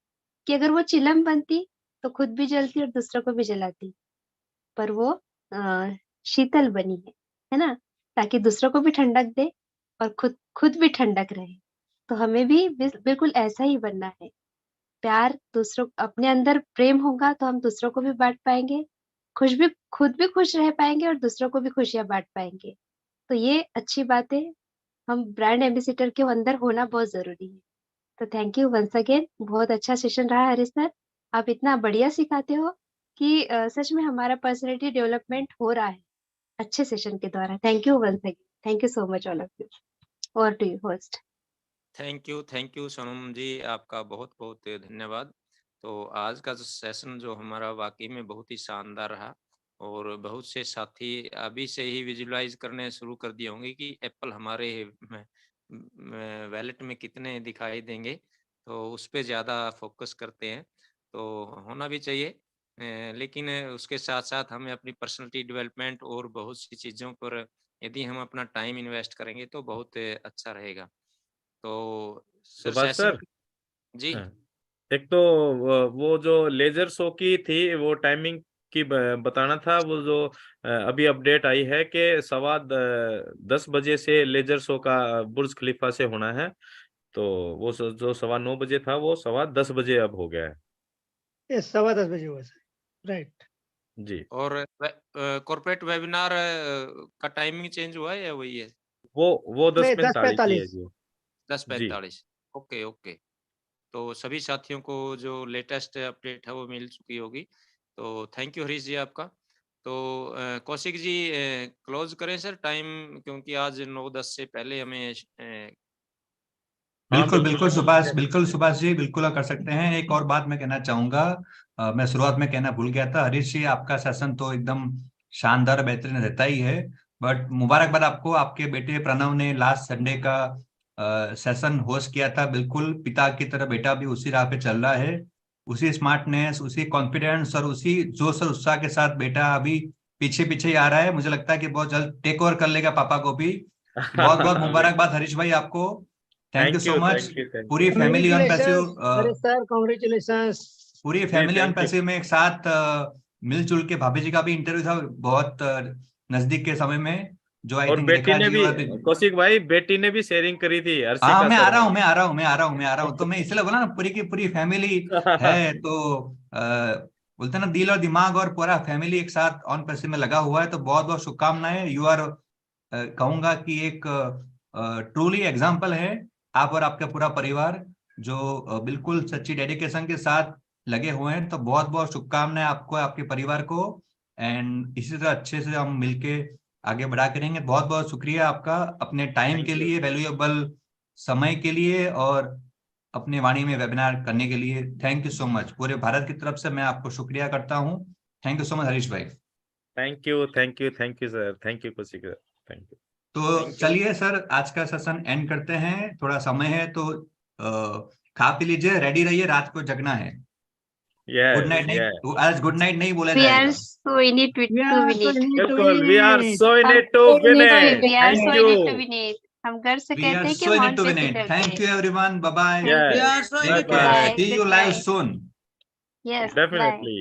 कि अगर वो चिलम बनती तो खुद भी जलती और दूसरों को भी जलाती, पर वो शीतल बनी है ना, ताकि दूसरों को भी ठंडक दे और खुद भी ठंडक रहे। तो हमें भी बिल्कुल ऐसा ही बनना है। प्यार दूसरों, अपने अंदर प्रेम होगा तो हम दूसरों को भी बांट पाएंगे, खुद भी खुश रह पाएंगे और दूसरों को भी खुशियां बांट पाएंगे। तो ये अच्छी बात है, हम ब्रांड एम्बेसडर के अंदर होना बहुत जरूरी है। तो थैंक यू वंस अगेन, बहुत अच्छा सेशन रहा हरीश सर। आप इतना बढ़िया सिखाते हो कि सच में हमारा पर्सनैलिटी डेवलपमेंट हो रहा है अच्छे सेशन के द्वारा। Thank you once again, thank you so much all of you. और to you host. Thank you Sonam ji, आपका बहुत बहुत धन्यवाद। तो आज का जो सेशन जो हमारा वाकई में बहुत ही शानदार रहा, और बहुत से साथी अभी से ही विजुलाइज करने शुरू कर दिए होंगे कि एप्पल हमारे वैलेट में कितने दिखाई देंगे, तो उस पर ज़्यादा फोकस करते हैं। तो होना भी चाहिए, लेकिन उसके साथ साथ हमें अपनी पर्सनैलिटी डेवलपमेंट और बहुत सी चीज़ों पर यदि हम अपना टाइम इन्वेस्ट करेंगे तो बहुत अच्छा रहेगा। तो सर सुभाष सेशन सर, जी हाँ, एक तो वो जो लेजर शो की थी वो टाइमिंग की बताना था। वो जो अभी अपडेट आई है कि 10:15 बजे से लेजर शो का बुर्ज खलीफा से होना है। तो वो जो 9:15 था वो 10:15 बजे अब हो गया है। ये 10:15 बजे हुआ सर, राइट। जी, और कॉर्पोरेट वेबिनार का टाइमिंग चेंज हुआ है या वही है? वो नहीं, 10:45 ही है 10:45। जी। 10:45। Okay okay. तो सभी साथियों को जो लेटेस्ट अपडेट है वो मिल चुकी होगी। तो थैंक यू हरीश जी आपका। तो कौशिक जी क्लोज करें सर टाइम, क्योंकि आज 9:10 से पहले हमें हाँ, बिल्कुल सुभाष जी, बिल्कुल कर सकते हैं। एक और बात मैं कहना चाहूंगा, मैं शुरुआत में कहना भूल गया था। हरीश जी, आपका सेशन तो एकदम शानदार बेहतरीन रहता ही है, बट मुबारकबाद आपको, आपके बेटे प्रणव ने लास्ट संडे का सेशन होस्ट किया था। बिल्कुल पिता की तरह बेटा भी उसी राह पे चल रहा है, उसी स्मार्टनेस, उसी कॉन्फिडेंस और उसी जोश और उत्साह के साथ बेटा अभी पीछे पीछे ही आ रहा है। मुझे लगता है कि बहुत जल्द टेक ओवर कर लेगा पापा को भी। बहुत बहुत मुबारकबाद हरीश भाई आपको, thank you thank so you, much. Thank you, thank पूरी you. Family on congratulations passive, Harish sir, congratulations. पूरी जी, family on thank you. Passive में एक साथ मिलजुल के, भाभी जी का भी इंटरव्यू था बहुत नजदीक के समय में, जो आई और थिंक बेटी रेखा ने जी भी, और कौशिक भाई, बेटी ने भी शेयरिंग करी थी हाँ, अर्शिका मैं आ रहा शर्मा। हूँ, मैं आ रहा हूँ। तो मैं इसलिए बोला ना, पूरी की पूरी फैमिली है। तो बोलते हैं ना, दिल और दिमाग और पूरा फैमिली एक साथ ऑन पैसिव में लगा हुआ है। तो बहुत बहुत शुभकामनाएं। यू आर, कहूंगा कि एक ट्रूली एग्जाम्पल है, आप और आपका पूरा परिवार जो बिल्कुल सच्ची डेडिकेशन के साथ लगे हुए हैं। तो बहुत बहुत शुभकामनाएं आपको, आपके परिवार को, एंड इसी तरह अच्छे से हम मिलके आगे बढ़ा करेंगे। बहुत बहुत शुक्रिया आपका, अपने टाइम थैंक के यू। लिए, वैल्यूएबल समय के लिए, और अपने वाणी में वेबिनार करने के लिए। Thank you so much. पूरे भारत की तरफ से मैं आपको शुक्रिया करता हूँ। Thank you so much Harish भाई। Thank you, thank you, thank you sir, thank you Kaushik sir, thank you. तो थैंक यू। चलिए सर, आज का सेशन एंड करते हैं। थोड़ा समय है तो खा पी लीजिए, रेडी रहिए, रात को जगना है। गुड यस, नाइट नहीं, यस, तो आज गुड नाइट नहीं बोला We are जाएगा। so in it with We 2 are so minutes. in it to बिल्कुल, win we are it. So in हम it to win it. we are thank so you. in it to win it. हम घर से we are कहते हैं कि so in it to मोंटे win से इट। डरते थैंक हैं। You everyone, bye bye. Thank We you. are yes, so in bye it to bye, win it. Bye. See you Good live night. Soon. Yes. Bye. Definitely.